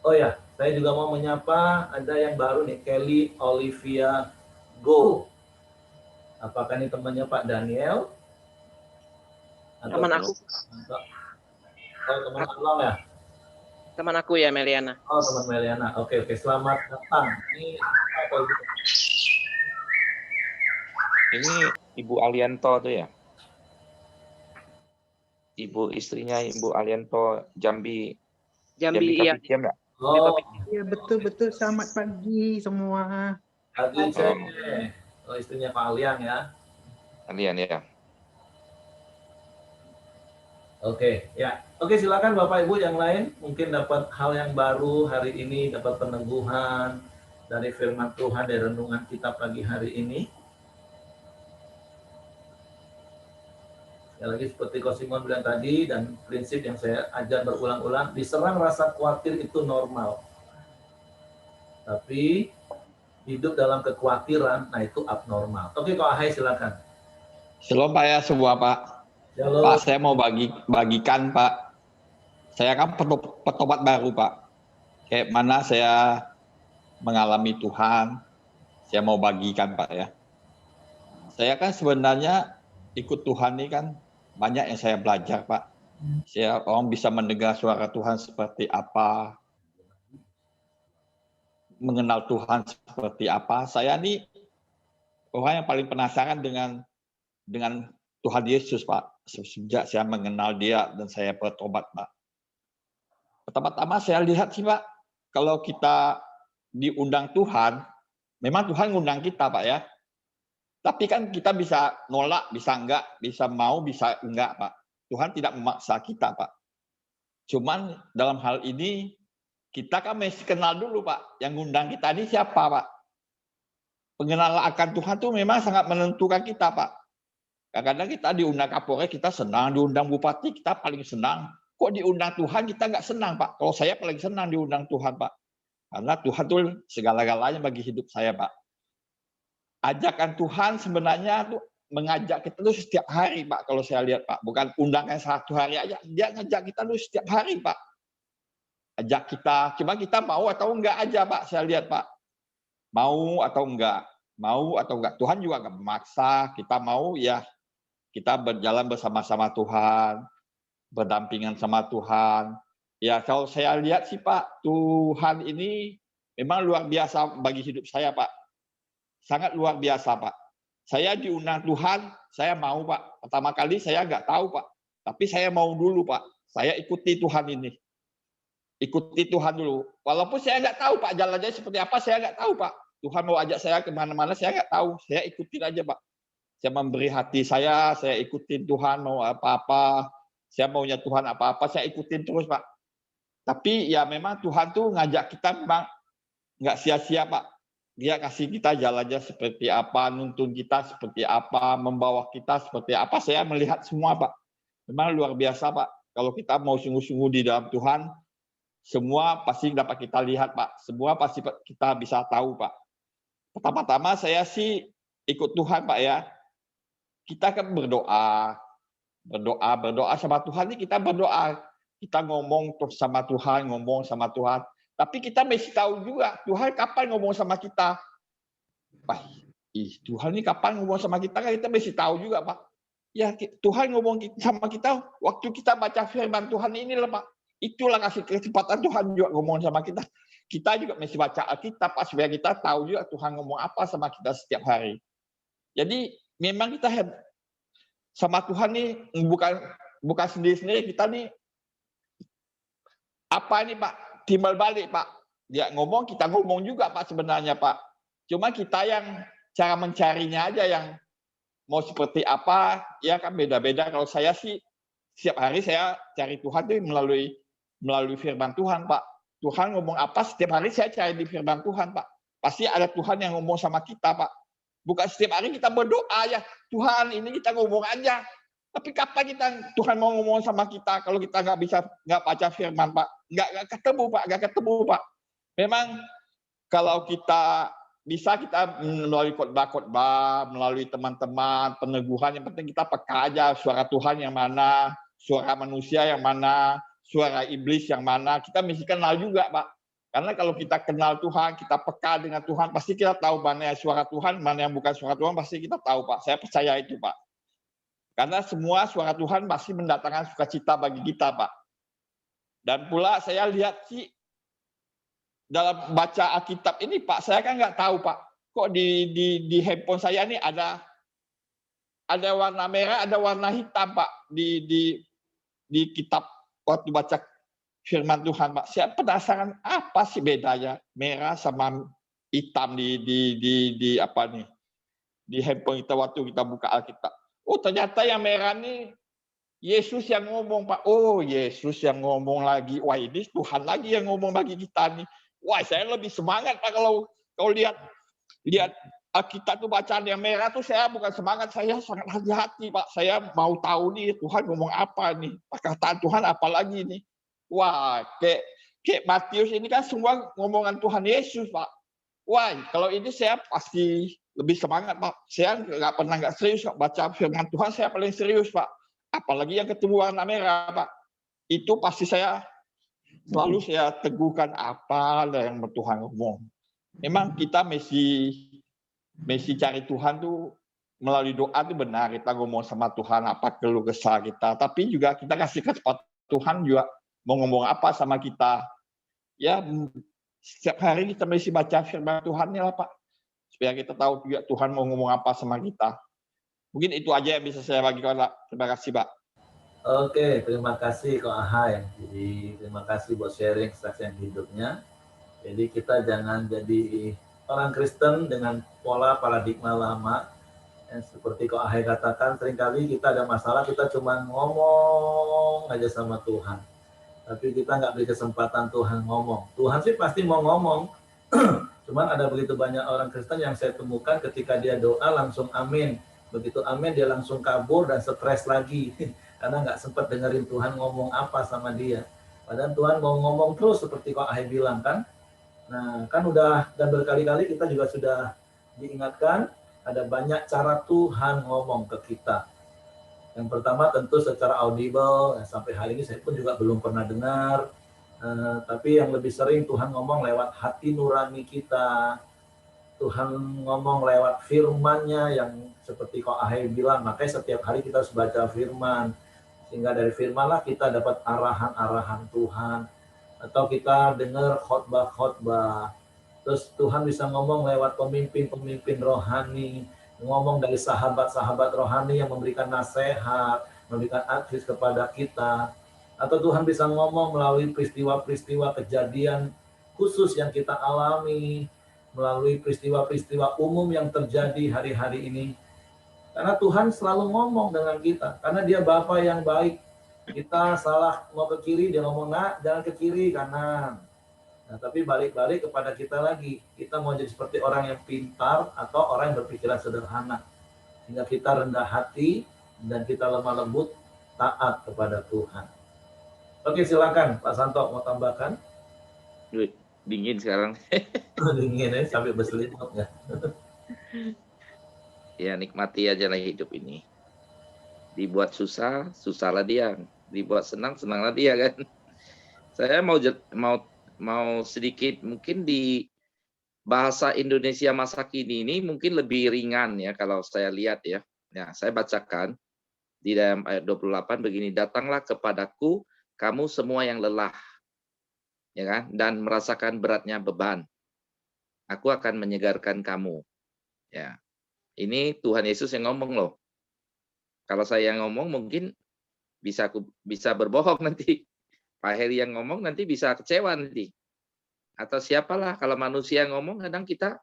Oh ya, saya juga mau menyapa, ada yang baru nih, Kelly Olivia Go. Apakah ini temannya Pak Daniel? Teman aku. Oh, teman Abang ya? Teman aku ya, Meliana. Oh, teman Meliana. Oke. Selamat datang. Ini apa itu? Ini Ibu Alianto tuh ya? Ibu istrinya Ibu Alianto Jambi iya. Kapitiam ya? Oh, iya betul. Selamat pagi semua. pagi Cek. Oh, istrinya Pak Alian ya? Alian ya. Oke, ya. Oke, silakan Bapak Ibu yang lain mungkin dapat hal yang baru hari ini, dapat peneguhan dari firman Tuhan dari renungan kita pagi hari ini. Sekali lagi seperti Ko Simon bilang tadi dan prinsip yang saya ajar berulang-ulang, diserang rasa khawatir itu normal. Tapi hidup dalam kekhawatiran, nah itu abnormal. Oke, Ko Ahai silakan. Shalom Pak ya semua Pak. Halo. Pak, saya mau bagikan Pak. Saya kan petobat baru Pak. Kayak mana saya mengalami Tuhan, saya mau bagikan Pak ya. Saya kan sebenarnya ikut Tuhan ini kan banyak yang saya belajar Pak. Saya orang bisa mendengar suara Tuhan seperti apa, mengenal Tuhan seperti apa. Saya ini orang yang paling penasaran dengan Tuhan Yesus Pak. Sejak saya mengenal dia dan saya bertobat Pak. Pertama-tama saya lihat sih Pak, kalau kita diundang Tuhan, memang Tuhan ngundang kita Pak ya. Tapi kan kita bisa nolak, bisa enggak, bisa mau, bisa enggak Pak. Tuhan tidak memaksa kita Pak. Cuman dalam hal ini kita kan mesti kenal dulu Pak. Yang ngundang kita ini siapa Pak. Pengenalan akan Tuhan itu memang sangat menentukan kita Pak. Kadang-kadang kita diundang Kapolres, kita senang. Diundang Bupati, kita paling senang. Kok diundang Tuhan, kita nggak senang, Pak. Kalau saya paling senang diundang Tuhan, Pak. Karena Tuhan itu segala-galanya bagi hidup saya, Pak. Ajakan Tuhan sebenarnya tuh mengajak kita tuh setiap hari, Pak. Kalau saya lihat, Pak. Bukan undangan satu hari aja. Dia ngajak kita tuh setiap hari, Pak. Ajak kita. Cuma kita mau atau enggak aja, Pak. Saya lihat, Pak. Mau atau enggak. Mau atau enggak. Tuhan juga nggak memaksa. Kita mau, ya kita berjalan bersama-sama Tuhan, berdampingan sama Tuhan. Ya kalau saya lihat sih Pak, Tuhan ini memang luar biasa bagi hidup saya Pak. Sangat luar biasa Pak. Saya diundang Tuhan, saya mau Pak. Pertama kali saya nggak tahu Pak. Tapi saya mau dulu Pak. Saya ikuti Tuhan ini. Ikuti Tuhan dulu. Walaupun saya nggak tahu Pak, jalannya seperti apa, saya nggak tahu Pak. Tuhan mau ajak saya kemana-mana, saya nggak tahu. Saya ikutin aja Pak. Saya memberi hati saya ikutin Tuhan mau apa-apa. Saya maunya Tuhan apa-apa saya ikutin terus, Pak. Tapi ya memang Tuhan tuh ngajak kita memang nggak sia-sia, Pak. Dia kasih kita jalannya seperti apa, nuntun kita seperti apa, membawa kita seperti apa. Saya melihat semua, Pak. Memang luar biasa, Pak. Kalau kita mau sungguh-sungguh di dalam Tuhan, semua pasti dapat kita lihat, Pak. Semua pasti kita bisa tahu, Pak. Pertama-tama saya sih ikut Tuhan, Pak ya. Kita kan berdoa sama Tuhan ini kita berdoa. Kita ngomong sama Tuhan, Tapi kita mesti tahu juga Tuhan kapan ngomong sama kita. Wah, Tuhan ini kapan ngomong sama kita kan kita mesti tahu juga, Pak. Ya Tuhan ngomong sama kita waktu kita baca firman Tuhan ini lah, Pak. Itulah kasih kesempatan Tuhan juga ngomong sama kita. Kita juga mesti baca Alkitab, Pak, supaya kita tahu juga Tuhan ngomong apa sama kita setiap hari. Jadi memang kita sama Tuhan nih bukan sendiri-sendiri, kita nih apa ini, Pak, timbal balik, Pak. Dia ngomong, kita ngomong juga, Pak, sebenarnya, Pak. Cuma kita yang cara mencarinya aja yang mau seperti apa, ya kan beda-beda. Kalau saya sih setiap hari saya cari Tuhan tuh melalui firman Tuhan, Pak. Tuhan ngomong apa setiap hari saya cari di firman Tuhan, Pak. Pasti ada Tuhan yang ngomong sama kita, Pak. Bukan setiap hari kita berdoa ya, Tuhan ini kita ngomong aja. Tapi kapan Tuhan mau ngomong sama kita kalau kita nggak baca firman, Pak? Nggak ketemu, Pak. Memang kalau kita bisa kita melalui khotbah, melalui teman-teman, peneguhan, yang penting kita peka aja suara Tuhan yang mana, suara manusia yang mana, suara iblis yang mana, kita mesti kenal juga, Pak. Karena kalau kita kenal Tuhan, kita peka dengan Tuhan, pasti kita tahu mana yang suara Tuhan, mana yang bukan suara Tuhan, pasti kita tahu, Pak. Saya percaya itu, Pak. Karena semua suara Tuhan pasti mendatangkan sukacita bagi kita, Pak. Dan pula saya lihat sih, dalam baca Alkitab ini, Pak, saya kan nggak tahu, Pak. Kok di handphone saya ini ada warna merah, ada warna hitam, Pak, di kitab waktu baca firman Tuhan, Pak. Saya penasaran apa sih bedanya merah sama hitam di apa nih? Di handphone kita waktu kita buka Alkitab. Oh, ternyata yang merah nih Yesus yang ngomong, Pak. Oh, Yesus yang ngomong lagi. Wah, ini Tuhan lagi yang ngomong bagi kita nih. Wah, saya lebih semangat, Pak, kalau lihat Alkitab tuh bacaan yang merah tuh saya bukan semangat, saya sangat hati-hati, Pak. Saya mau tahu nih Tuhan ngomong apa nih. Perkataan Tuhan apa lagi nih. Wah, kayak Matius ini kan semua ngomongan Tuhan Yesus, Pak. Wah, kalau ini saya pasti lebih semangat, Pak. Saya nggak serius baca firman Tuhan, saya paling serius, Pak. Apalagi yang ketemu warna merah, Pak. Itu pasti saya selalu saya teguhkan apa yang Tuhan ngomong. Memang kita mesti cari Tuhan tuh melalui doa tuh benar. Kita ngomong sama Tuhan apa keluh kesah kita. Tapi juga kita kasih kesempatan Tuhan juga mau ngomong apa sama kita. Ya, setiap hari kita mesti baca firman Tuhan lah, Pak. Supaya kita tahu juga Tuhan mau ngomong apa sama kita. Mungkin itu aja yang bisa saya bagikan, Pak. Terima kasih, Pak. Oke, terima kasih Kak Ahai. Jadi terima kasih buat sharing kesaksian hidupnya. Jadi kita jangan jadi orang Kristen dengan pola paradigma lama. Yang seperti Kak Ahai katakan, seringkali kita ada masalah, kita cuma ngomong aja sama Tuhan. Tapi kita nggak beri kesempatan Tuhan ngomong. Tuhan sih pasti mau ngomong. Cuman ada begitu banyak orang Kristen yang saya temukan ketika dia doa langsung amin. Begitu amin dia langsung kabur dan stres lagi. Karena nggak sempat dengerin Tuhan ngomong apa sama dia. Padahal Tuhan mau ngomong terus seperti Kak Ahai bilang kan. Nah kan udah dan berkali-kali kita juga sudah diingatkan ada banyak cara Tuhan ngomong ke kita. Yang pertama tentu secara audible, sampai hari ini saya pun juga belum pernah dengar. Tapi yang lebih sering Tuhan ngomong lewat hati nurani kita. Tuhan ngomong lewat firman-Nya yang seperti Kak Ahai bilang, makanya setiap hari kita harus baca firman. Sehingga dari firman-lah kita dapat arahan-arahan Tuhan. Atau kita dengar khotbah-khotbah. Terus Tuhan bisa ngomong lewat pemimpin-pemimpin rohani. Ngomong dari sahabat-sahabat rohani yang memberikan nasihat, memberikan advice kepada kita. Atau Tuhan bisa ngomong melalui peristiwa-peristiwa kejadian khusus yang kita alami, melalui peristiwa-peristiwa umum yang terjadi hari-hari ini. Karena Tuhan selalu ngomong dengan kita, karena Dia Bapa yang baik. Kita salah mau ke kiri, dia ngomong, nak jangan ke kiri, kanan. Nah, tapi balik-balik kepada kita lagi. Kita mau jadi seperti orang yang pintar atau orang yang berpikiran sederhana. Sehingga kita rendah hati dan kita lemah lembut taat kepada Tuhan. Oke, silakan Pak Santo mau tambahkan. Dingin sekarang. Dingin ya, sampai berselimut ya. Ya, nikmati aja lah hidup ini. Dibuat susah, susahlah dia. Dibuat senang, senanglah dia kan. Saya mau sedikit mungkin di bahasa Indonesia masa kini ini mungkin lebih ringan ya kalau saya lihat ya. Ya, saya bacakan di dalam ayat 28 begini, datanglah kepadaku kamu semua yang lelah ya kan dan merasakan beratnya beban. Aku akan menyegarkan kamu. Ya. Ini Tuhan Yesus yang ngomong loh. Kalau saya yang ngomong mungkin bisa berbohong nanti. Pak Heri yang ngomong nanti bisa kecewa nanti. Atau siapalah kalau manusia ngomong kadang kita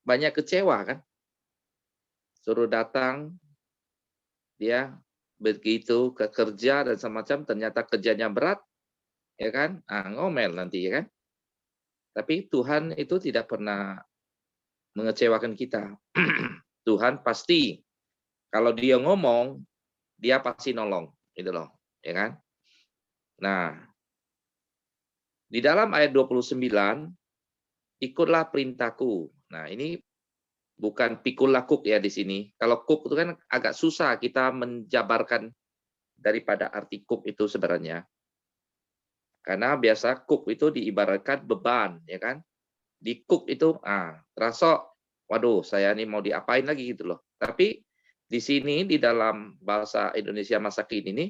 banyak kecewa kan. Suruh datang dia begitu ke kerja dan semacam ternyata kerjanya berat ya kan. Ngomel nanti ya kan. Tapi Tuhan itu tidak pernah mengecewakan kita. Tuhan pasti kalau dia ngomong dia pasti nolong gitu loh ya kan. Nah, di dalam ayat 29, ikutlah perintahku. Nah, ini bukan pikul lakuk ya di sini. Kalau kuk itu kan agak susah kita menjabarkan daripada arti kuk itu sebenarnya. Karena biasa kuk itu diibaratkan beban, ya kan? Di kuk itu, terasa, waduh, saya ini mau diapain lagi gitu loh. Tapi di sini di dalam bahasa Indonesia masa kini ini,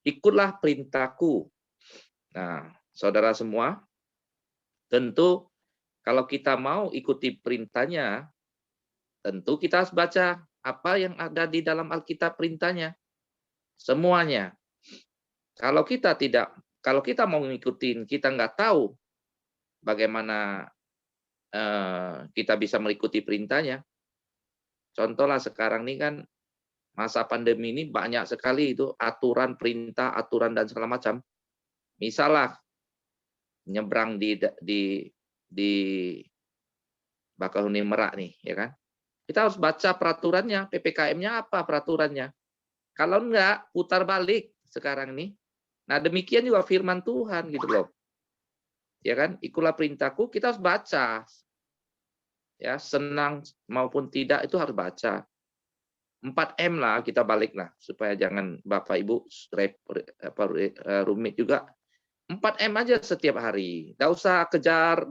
ikutlah perintahku. Nah, saudara semua, tentu kalau kita mau ikuti perintahnya, tentu kita harus baca apa yang ada di dalam Alkitab perintahnya. Semuanya. Kalau kita mau ngikutin, kita nggak tahu bagaimana kita bisa mengikuti perintahnya. Contohlah sekarang ini kan masa pandemi ini banyak sekali itu aturan, perintah, aturan dan segala macam. Misalnya nyebrang di Bakahuni Merak nih, ya kan? Kita harus baca peraturannya, PPKM-nya apa peraturannya. Kalau enggak, putar balik sekarang nih. Nah, demikian juga firman Tuhan gitu loh. Ya kan? Ikutlah perintahku, kita harus baca. Ya, senang maupun tidak itu harus baca. 4M lah kita balik lah supaya jangan Bapak Ibu rumit juga. 4M aja setiap hari. Enggak usah kejar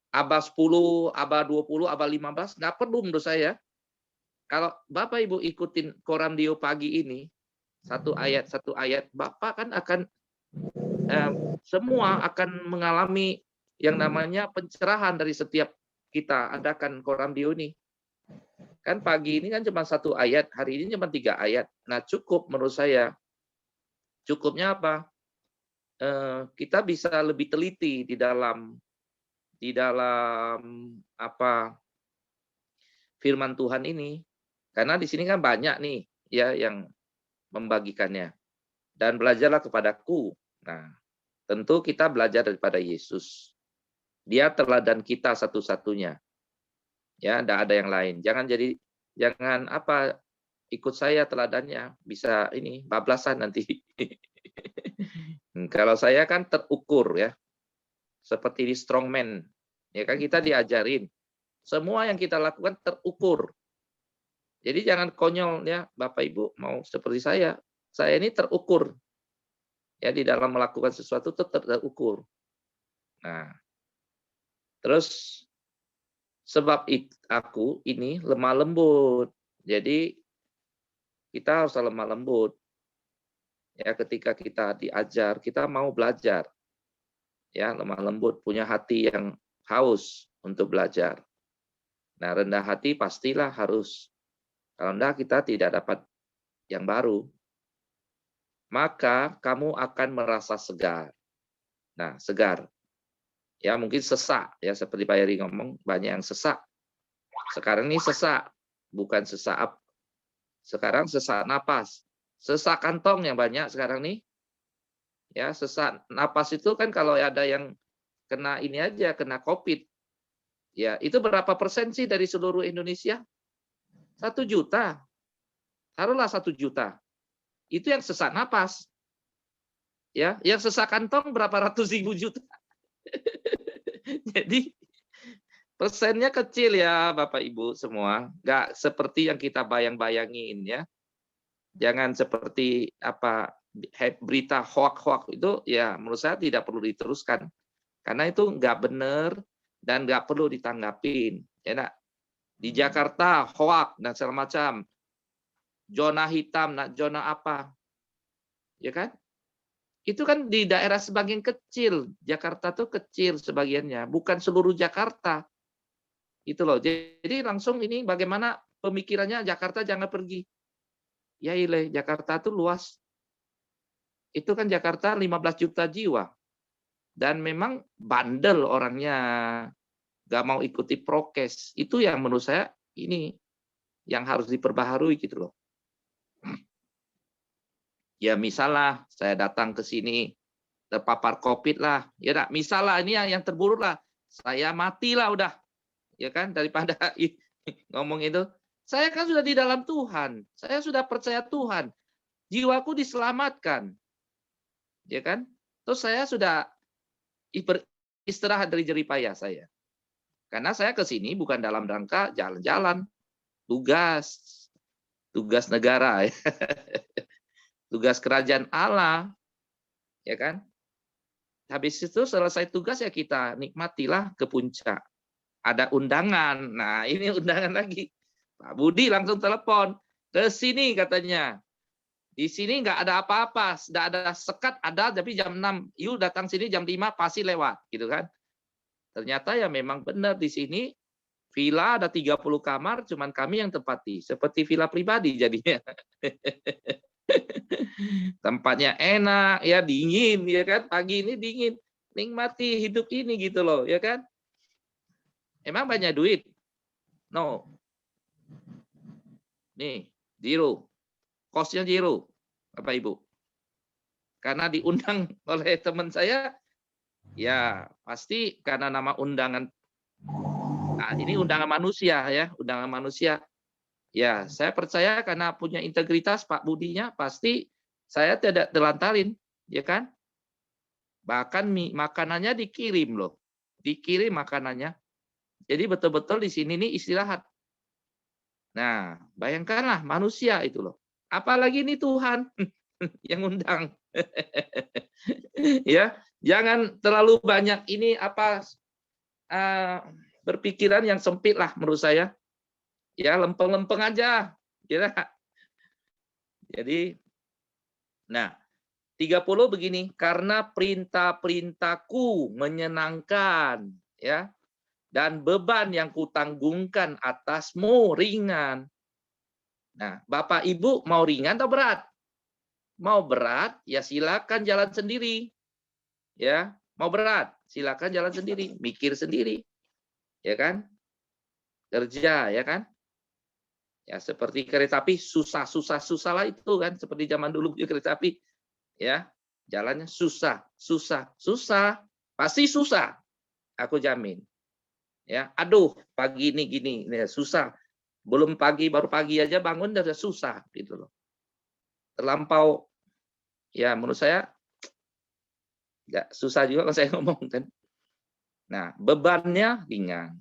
abah 10, abah 20, abah 15, nggak perlu menurut saya. Kalau Bapak Ibu ikutin Koramdio pagi ini, satu ayat, Bapak kan akan semua akan mengalami yang namanya pencerahan dari setiap kita adakan Koramdio ini. Kan pagi ini kan cuma 1 ayat, hari ini cuma 3 ayat. Nah cukup menurut saya. Cukupnya apa? Kita bisa lebih teliti di dalam apa firman Tuhan ini. Karena di sini kan banyak nih ya yang membagikannya. Dan belajarlah kepadaku. Nah, tentu kita belajar daripada Yesus. Dia teladan kita satu-satunya. Ya, enggak ada yang lain. Jangan ikut saya teladannya, bisa ini bablasan nanti. Kalau saya kan terukur ya. Seperti di strongman. Ya kan kita diajarin. Semua yang kita lakukan terukur. Jadi jangan konyol ya Bapak Ibu mau seperti saya. Saya ini terukur. Ya di dalam melakukan sesuatu itu terukur. Nah, terus sebab aku ini lemah lembut. Jadi kita harus lemah lembut. Ya ketika kita diajar, kita mau belajar. Ya, lemah lembut, punya hati yang haus untuk belajar. Nah, rendah hati pastilah harus. Kalau enggak, kita tidak dapat yang baru. Maka kamu akan merasa segar. Nah, segar. Ya, mungkin sesak. Ya, seperti Pak Heri ngomong, banyak yang sesak. Sekarang ini sesak. Bukan sesak. Sekarang sesak napas. Sesak kantong yang banyak sekarang nih. Ya, sesak napas itu kan kalau ada yang kena ini aja, kena COVID. Ya, itu berapa persen sih dari seluruh Indonesia? 1 juta. Taruhlah 1 juta. Itu yang sesak napas. Ya, yang sesak kantong berapa ratus ribu juta. Jadi persennya kecil ya Bapak Ibu semua. Nggak seperti yang kita bayang-bayangin ya. Jangan seperti apa berita hoak-hoak itu ya menurut saya tidak perlu diteruskan. Karena itu nggak benar dan nggak perlu ditanggapin. Ya, nak? Di Jakarta hoak dan segala macam. Zona hitam, zona apa? Ya kan? Itu kan di daerah sebagian kecil. Jakarta tuh kecil sebagiannya, bukan seluruh Jakarta. Itu loh. Jadi langsung ini bagaimana pemikirannya Jakarta jangan pergi. Ya ile, Jakarta tuh luas. Itu kan Jakarta 15 juta jiwa. Dan memang bandel orangnya. Gak mau ikuti prokes. Itu yang menurut saya ini yang harus diperbaharui gitu loh. Ya misalnya saya datang ke sini terpapar COVID lah. Ya enggak, misalnya ini yang terburuk lah. Saya matilah udah. Ya kan daripada ngomong itu. Saya kan sudah di dalam Tuhan. Saya sudah percaya Tuhan. Jiwaku diselamatkan. Ya kan? Terus saya sudah istirahat dari jerih payah saya. Karena saya ke sini bukan dalam rangka jalan-jalan. Tugas negara. Tugas kerajaan Allah. Ya kan? Habis itu selesai tugas ya kita nikmatilah ke puncak. Ada undangan. Nah, ini undangan lagi. Pak Budi langsung telepon. Ke sini katanya. Di sini nggak ada apa-apa. Nggak ada sekat, ada tapi jam 6. Yuk datang sini jam 5 pasti lewat. Gitu kan. Ternyata ya memang benar di sini. Villa ada 30 kamar, cuman kami yang tempati. Seperti villa pribadi jadinya. Tempatnya enak, ya dingin. Ya kan. Pagi ini dingin. Nikmati hidup ini gitu loh. Ya kan. Emang banyak duit? No. Nih, zero. Kosnya zero, Bapak Ibu. Karena diundang oleh teman saya, ya pasti karena nama undangan. Nah, ini undangan manusia ya, undangan manusia. Ya, saya percaya karena punya integritas Pak Budinya, pasti saya tidak telantarin, ya kan? Bahkan makanannya dikirim loh, dikirim makanannya. Jadi betul-betul di sini nih istirahat. Nah, bayangkanlah manusia itu loh. Apalagi ini Tuhan yang undang. Ya, jangan terlalu banyak ini apa berpikiran yang sempit lah menurut saya. Ya, lempeng-lempeng aja. Kira. Jadi, nah, 30 begini, karena perintah-perintahku menyenangkan, ya. Dan beban yang kutanggungkan atasmu ringan. Nah, Bapak Ibu mau ringan atau berat? Mau berat, ya silakan jalan sendiri. Ya, mau berat, silakan jalan sendiri, mikir sendiri. Ya kan? Kerja, ya kan? Ya seperti kereta api susah lah itu kan, seperti zaman dulu kereta api. Ya, jalannya susah. Pasti susah. Aku jamin. Ya, aduh, pagi ini gini, susah. Belum pagi, baru pagi aja bangun udah susah gitu loh. Terlampau ya menurut saya nggak susah juga kalau saya ngomong kan. Nah, bebannya ringan.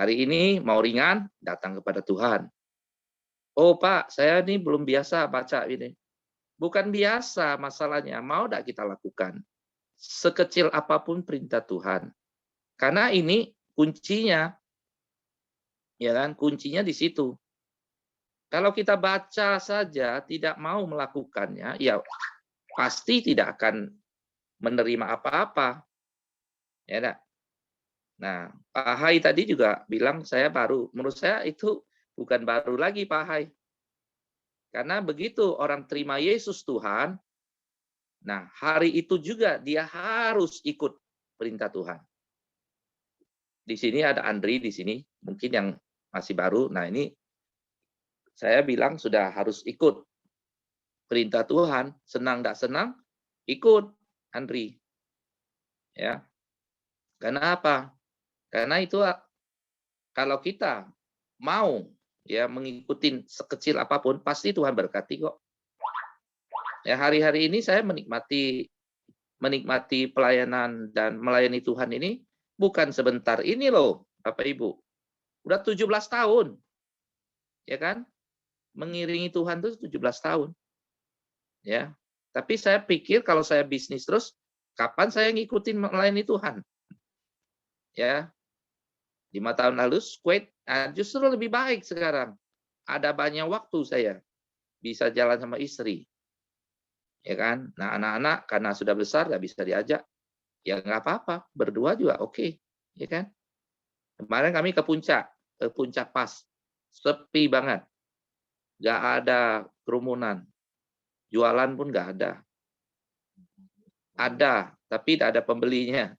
Hari ini mau ringan, datang kepada Tuhan. Oh, Pak, saya ini belum biasa baca ini. Bukan biasa masalahnya, mau enggak kita lakukan? Sekecil apapun perintah Tuhan. Karena ini kuncinya, ya kan? Kuncinya di situ. Kalau kita baca saja tidak mau melakukannya, ya pasti tidak akan menerima apa-apa. Ya enggak? Nah, Pak Hai tadi juga bilang saya baru. Menurut saya itu bukan baru lagi Pak Hai. Karena begitu orang terima Yesus Tuhan, nah hari itu juga dia harus ikut perintah Tuhan. Di sini ada Andri di sini, mungkin yang masih baru. Nah ini saya bilang sudah harus ikut perintah Tuhan, senang tidak senang, ikut, Andri. Ya. Karena apa? Karena itu kalau kita mau ya mengikuti sekecil apapun, pasti Tuhan berkati kok. Ya, hari-hari ini saya menikmati pelayanan dan melayani Tuhan ini bukan sebentar ini loh, Bapak Ibu. Udah 17 tahun. Ya kan? Mengiringi Tuhan itu 17 tahun. Ya. Tapi saya pikir kalau saya bisnis terus, kapan saya ngikutin melayani Tuhan? Ya. 5 tahun lalu squid, justru lebih baik sekarang. Ada banyak waktu saya bisa jalan sama istri. Ya kan? Nah, anak-anak karena sudah besar nggak bisa diajak. Ya nggak apa-apa, berdua juga oke. Ya kan? Kemarin kami ke puncak pas. Sepi banget. Nggak ada kerumunan. Jualan pun nggak ada. Ada, tapi tidak ada pembelinya.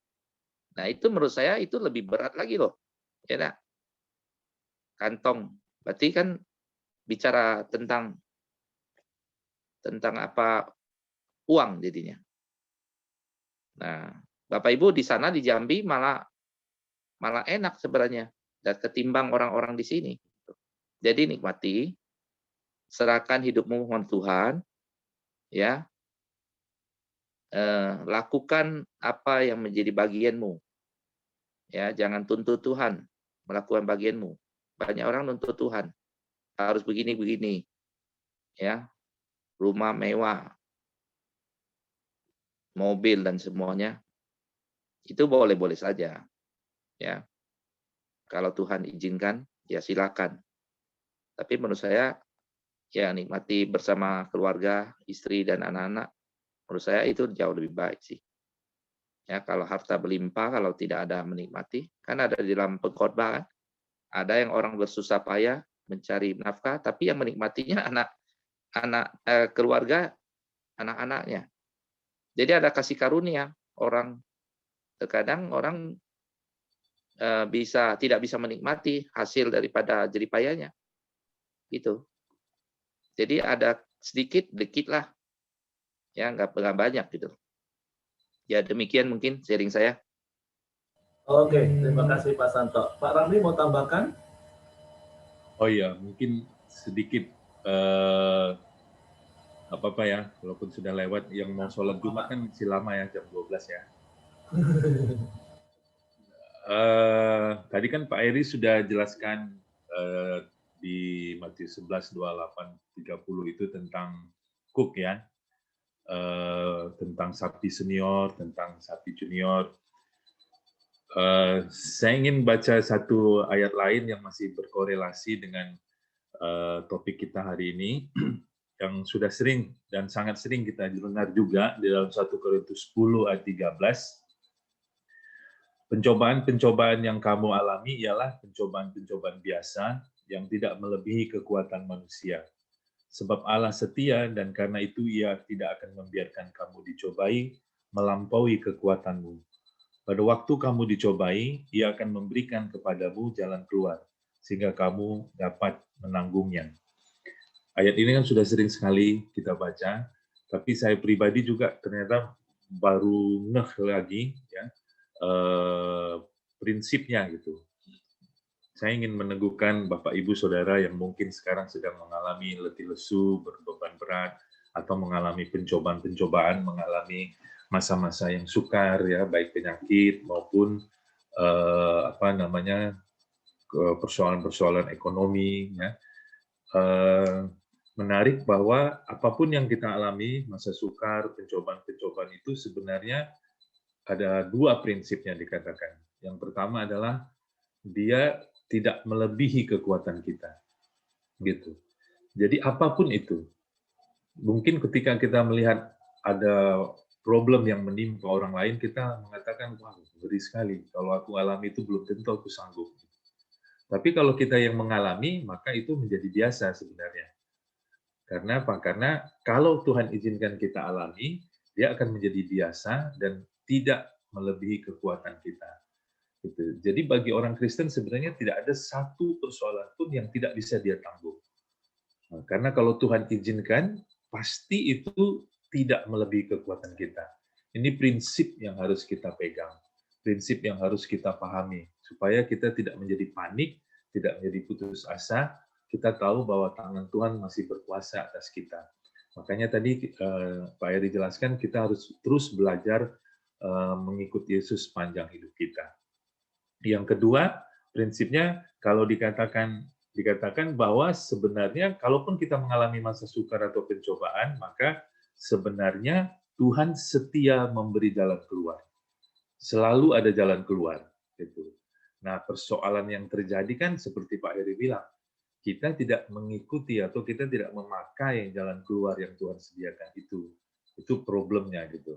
Nah, itu menurut saya itu lebih berat lagi loh. Ya nak? Kantong. Berarti kan bicara tentang apa uang jadinya. Nah, Bapak Ibu di sana di Jambi malah enak sebenarnya dan ketimbang orang-orang di sini. Jadi nikmati, serahkan hidupmu dengan Tuhan, ya. Lakukan apa yang menjadi bagianmu. Ya, jangan tuntut Tuhan melakukan bagianmu. Banyak orang nuntut Tuhan harus begini-begini. Ya. Rumah mewah, mobil dan semuanya. Itu boleh-boleh saja. Ya. Kalau Tuhan izinkan, ya silakan. Tapi menurut saya ya nikmati bersama keluarga, istri dan anak-anak. Menurut saya itu jauh lebih baik sih. Ya, kalau harta berlimpah, kalau tidak ada menikmati, kan ada di dalam pengkhotbah kan, ada yang orang bersusah payah mencari nafkah, tapi yang menikmatinya keluarga, anak-anaknya. Jadi ada kasih karunia. Terkadang orang tidak bisa menikmati hasil daripada jerih payahnya. Gitu. Jadi ada sedikit lah. Ya, nggak banyak gitu. Ya demikian mungkin sharing saya. Oke, terima kasih Pak Santo. Pak Ramli mau tambahkan? Oh iya, mungkin sedikit apa-apa ya, walaupun sudah lewat, yang mau sholat Jumat kan masih lama ya, jam 12 ya. Tadi kan Pak Eri sudah jelaskan di Matius 11, 28, 30 itu tentang cook ya, tentang sapi senior, tentang sapi junior. Saya ingin baca satu ayat lain yang masih berkorelasi dengan topik kita hari ini, yang sudah sering dan sangat sering kita dengar juga di dalam 1 Korintus 10 ayat 13. Pencobaan-pencobaan yang kamu alami ialah pencobaan-pencobaan biasa yang tidak melebihi kekuatan manusia. Sebab Allah setia dan karena itu Ia tidak akan membiarkan kamu dicobai melampaui kekuatanmu. Pada waktu kamu dicobai, Ia akan memberikan kepadamu jalan keluar, sehingga kamu dapat menanggungnya. Ayat ini kan sudah sering sekali kita baca, tapi saya pribadi juga ternyata baru ngeh lagi ya prinsipnya gitu. Saya ingin meneguhkan Bapak Ibu Saudara yang mungkin sekarang sedang mengalami letih lesu, berbeban berat, atau mengalami pencobaan-pencobaan, mengalami masa-masa yang sukar ya, baik penyakit maupun persoalan-persoalan ekonomi ya. Menarik bahwa apapun yang kita alami, masa sukar, pencobaan-pencobaan itu sebenarnya ada dua prinsip yang dikatakan. Yang pertama adalah dia tidak melebihi kekuatan kita. Gitu. Jadi apapun itu, mungkin ketika kita melihat ada problem yang menimpa orang lain, kita mengatakan, wah, ngeri sekali. Kalau aku alami itu belum tentu aku sanggup. Tapi kalau kita yang mengalami, maka itu menjadi biasa sebenarnya. Karena apa? Karena kalau Tuhan izinkan kita alami, dia akan menjadi biasa dan tidak melebihi kekuatan kita. Gitu. Jadi bagi orang Kristen sebenarnya tidak ada satu persoalan pun yang tidak bisa dia tanggung. Nah, karena kalau Tuhan izinkan, pasti itu tidak melebihi kekuatan kita. Ini prinsip yang harus kita pegang, prinsip yang harus kita pahami, supaya kita tidak menjadi panik, tidak menjadi putus asa. Kita tahu bahwa tangan Tuhan masih berkuasa atas kita. Makanya tadi Pak Eri jelaskan, kita harus terus belajar mengikut Yesus sepanjang hidup kita. Yang kedua, prinsipnya kalau dikatakan bahwa sebenarnya kalaupun kita mengalami masa sukar atau pencobaan, maka sebenarnya Tuhan setia memberi jalan keluar. Selalu ada jalan keluar. Gitu. Nah, persoalan yang terjadi kan seperti Pak Heri bilang, kita tidak mengikuti atau kita tidak memakai jalan keluar yang Tuhan sediakan itu. Itu problemnya gitu.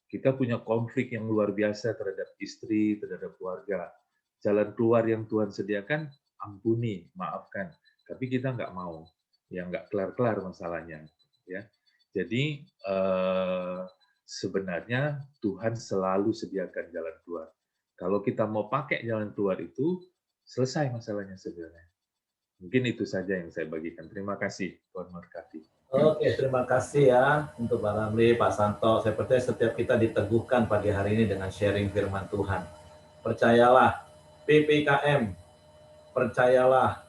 Kita punya konflik yang luar biasa terhadap istri, terhadap keluarga. Jalan keluar yang Tuhan sediakan, ampuni, maafkan. Tapi kita nggak mau, ya nggak kelar-kelar masalahnya. Ya, jadi sebenarnya Tuhan selalu sediakan jalan keluar. Kalau kita mau pakai jalan keluar itu, selesai masalahnya sebenarnya. Mungkin itu saja yang saya bagikan. Terima kasih, Tuhan memberkati. Oke, terima kasih ya untuk Pak Ramli, Pak Santo. Saya percaya setiap kita diteguhkan pagi hari ini dengan sharing firman Tuhan. Percayalah, PPKM, percayalah,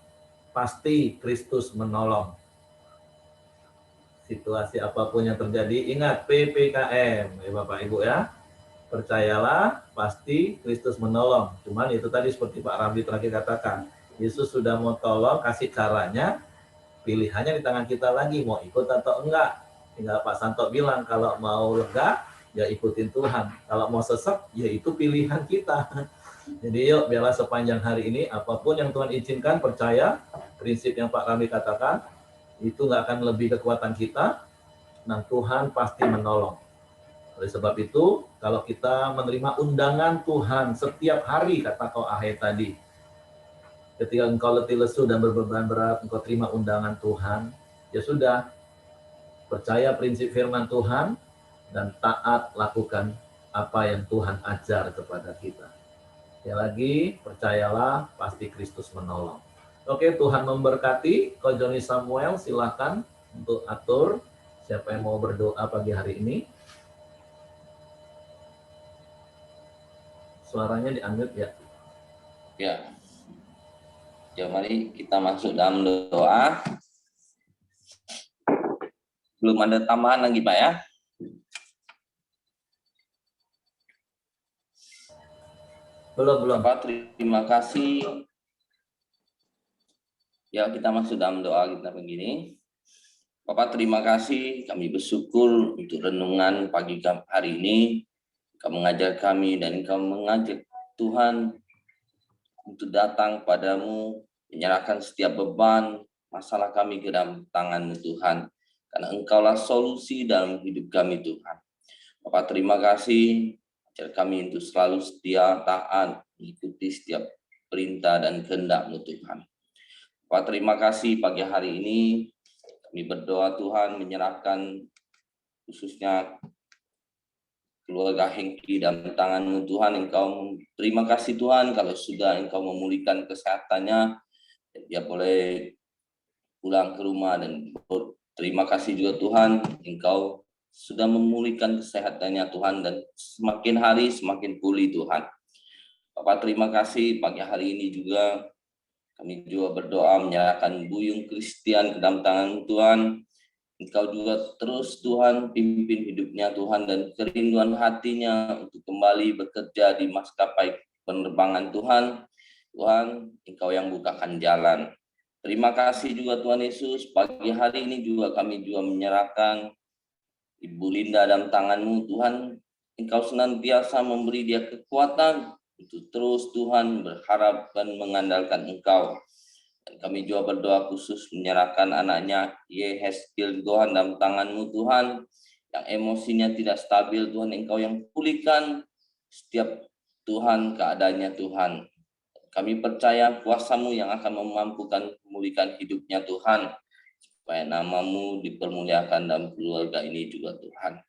pasti Kristus menolong. Situasi apapun yang terjadi, ingat PPKM, ya Bapak Ibu ya. Percayalah, pasti Kristus menolong. Cuman itu tadi seperti Pak Ramli terakhir katakan, Yesus sudah mau tolong, kasih caranya, pilihannya di tangan kita lagi, mau ikut atau enggak. Tinggal Pak Santo bilang, kalau mau lega, ya ikutin Tuhan. Kalau mau sesek, ya itu pilihan kita. Jadi yuk, biarlah sepanjang hari ini, apapun yang Tuhan izinkan, percaya, prinsip yang Pak Ramli katakan, itu nggak akan lebih kekuatan kita, dan Tuhan pasti menolong. Oleh sebab itu, kalau kita menerima undangan Tuhan setiap hari, kata kau Ahai tadi, ketika engkau letih lesu dan berbeban berat, engkau terima undangan Tuhan, ya sudah, percaya prinsip firman Tuhan, dan taat lakukan apa yang Tuhan ajar kepada kita. Ya lagi, percayalah, pasti Kristus menolong. Oke, Tuhan memberkati. Ko Joni Samuel, silakan untuk atur siapa yang mau berdoa pagi hari ini. Suaranya di-unmute ya. Ya, mari kita masuk dalam doa. Belum ada tambahan lagi, Pak ya? Belum. Bapak, terima kasih. Ya, kita masuk dalam doa kita begini. Bapak, terima kasih. Kami bersyukur untuk renungan pagi hari ini. Kau mengajar kami dan Kau mengajak Tuhan untuk datang padamu, menyerahkan setiap beban, masalah kami ke dalam tangan-Mu Tuhan. Karena Engkaulah solusi dalam hidup kami Tuhan. Bapak, terima kasih. Ajar kami untuk selalu setia, taat, mengikuti setiap perintah dan kehendak-Mu Tuhan. Bapak, terima kasih pagi hari ini kami berdoa Tuhan menyerahkan khususnya keluarga Hengki dalam tangan-Mu Tuhan. Engkau terima kasih Tuhan kalau sudah Engkau memulihkan kesehatannya, dia boleh pulang ke rumah, dan terima kasih juga Tuhan Engkau sudah memulihkan kesehatannya Tuhan, dan semakin hari semakin pulih Tuhan. Bapak, terima kasih pagi hari ini juga kami juga berdoa menyerahkan Buyung Christian ke dalam tangan Tuhan. Engkau juga terus Tuhan pimpin hidupnya Tuhan, dan kerinduan hatinya untuk kembali bekerja di maskapai penerbangan Tuhan. Tuhan, Engkau yang bukakan jalan. Terima kasih juga Tuhan Yesus, pagi hari ini juga kami juga menyerahkan Ibu Linda dalam tangan-Mu Tuhan. Engkau senantiasa memberi dia kekuatan untuk terus Tuhan berharap dan mengandalkan Engkau. Dan kami juga berdoa khusus menyerahkan anaknya Yehezkiel Tuhan dalam tangan-Mu Tuhan, yang emosinya tidak stabil Tuhan, Engkau yang pulihkan setiap Tuhan keadaannya Tuhan. Kami percaya kuasa-Mu yang akan memampukan memulihkan hidupnya Tuhan, supaya nama-Mu dipermuliakan dalam keluarga ini juga Tuhan.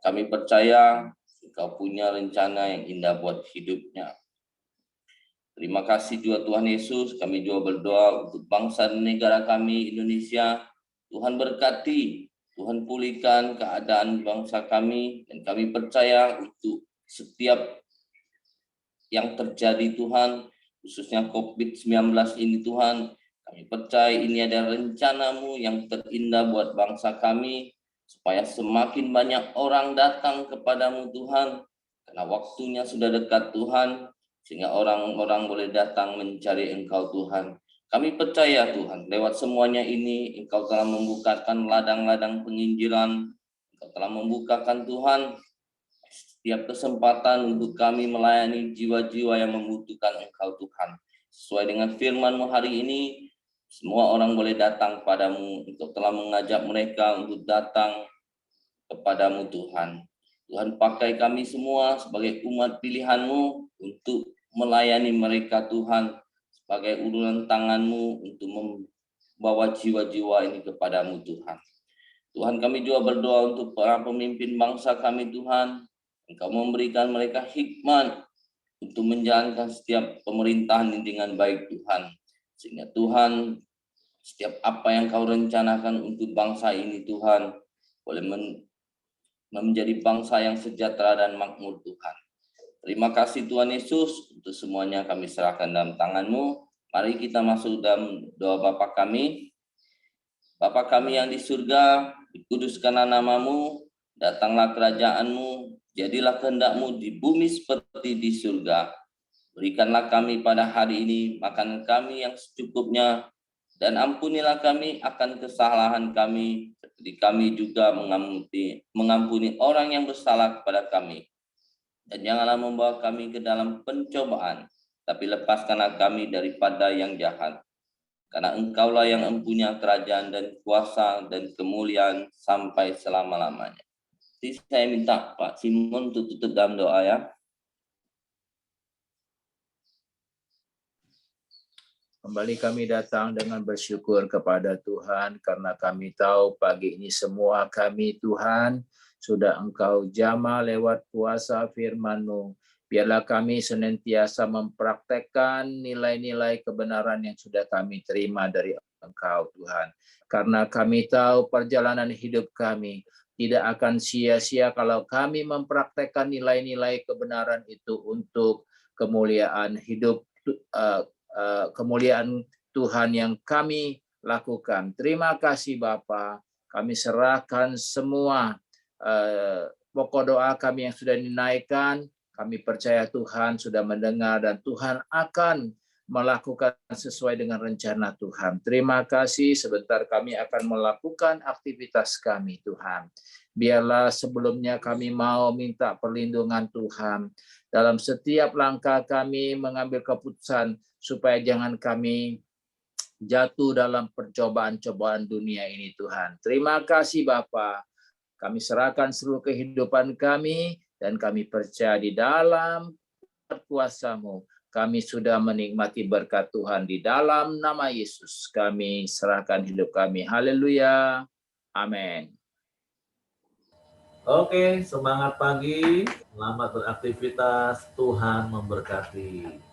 Kami percaya Engkau punya rencana yang indah buat hidupnya. Terima kasih juga Tuhan Yesus, kami juga berdoa untuk bangsa dan negara kami Indonesia. Tuhan berkati, Tuhan pulihkan keadaan bangsa kami, dan kami percaya untuk setiap yang terjadi Tuhan, khususnya COVID-19 ini Tuhan, kami percaya ini adalah rencana-Mu yang terindah buat bangsa kami, supaya semakin banyak orang datang kepadamu Tuhan, karena waktunya sudah dekat Tuhan, sehingga orang-orang boleh datang mencari Engkau Tuhan. Kami percaya Tuhan, lewat semuanya ini Engkau telah membukakan ladang-ladang penginjilan, Engkau telah membukakan Tuhan setiap kesempatan untuk kami melayani jiwa-jiwa yang membutuhkan Engkau Tuhan. Sesuai dengan firman-Mu hari ini, semua orang boleh datang padamu. Engkau telah mengajak mereka untuk datang kepadamu Tuhan. Tuhan, pakai kami semua sebagai umat pilihan-Mu untuk melayani mereka Tuhan, sebagai uluran tangan-Mu untuk membawa jiwa-jiwa ini kepadamu Tuhan. Tuhan, kami juga berdoa untuk para pemimpin bangsa kami Tuhan. Engkau memberikan mereka hikmat untuk menjalankan setiap pemerintahan ini dengan baik Tuhan. Sehingga Tuhan, setiap apa yang Kau rencanakan untuk bangsa ini Tuhan, boleh menjadi bangsa yang sejahtera dan makmur Tuhan. Terima kasih Tuhan Yesus, untuk semuanya kami serahkan dalam tangan-Mu. Mari kita masuk dalam doa Bapa kami. Bapa kami yang di surga, dikuduskanlah nama-Mu, datanglah kerajaan-Mu, jadilah kehendak-Mu di bumi seperti di surga. Berikanlah kami pada hari ini makanan kami yang secukupnya, dan ampunilah kami akan kesalahan kami, seperti kami juga mengampuni orang yang bersalah kepada kami. Dan janganlah membawa kami ke dalam pencobaan, tapi lepaskanlah kami daripada yang jahat. Karena Engkaulah yang mempunyai kerajaan dan kuasa dan kemuliaan sampai selama-lamanya. Jadi saya minta Pak Simon untuk tutup dalam doa ya. Kembali kami datang dengan bersyukur kepada Tuhan, karena kami tahu pagi ini semua kami Tuhan sudah Engkau jamah lewat kuasa firman-Mu. Biarlah kami senantiasa mempraktekkan nilai-nilai kebenaran yang sudah kami terima dari Engkau Tuhan. Karena kami tahu perjalanan hidup kami tidak akan sia-sia kalau kami mempraktekkan nilai-nilai kebenaran itu untuk kemuliaan hidup, kemuliaan Tuhan yang kami lakukan. Terima kasih Bapa. Kami serahkan semua pokok doa kami yang sudah dinaikkan. Kami percaya Tuhan sudah mendengar dan Tuhan akan melakukan sesuai dengan rencana Tuhan. Terima kasih, sebentar kami akan melakukan aktivitas kami Tuhan. Biarlah sebelumnya kami mau minta perlindungan Tuhan dalam setiap langkah kami mengambil keputusan, supaya jangan kami jatuh dalam percobaan-cobaan dunia ini Tuhan. Terima kasih Bapa. Kami serahkan seluruh kehidupan kami dan kami percaya di dalam kuasa-Mu kami sudah menikmati berkat Tuhan. Di dalam nama Yesus kami serahkan hidup kami. Haleluya. Amin. Oke, semangat pagi, selamat beraktivitas, Tuhan memberkati.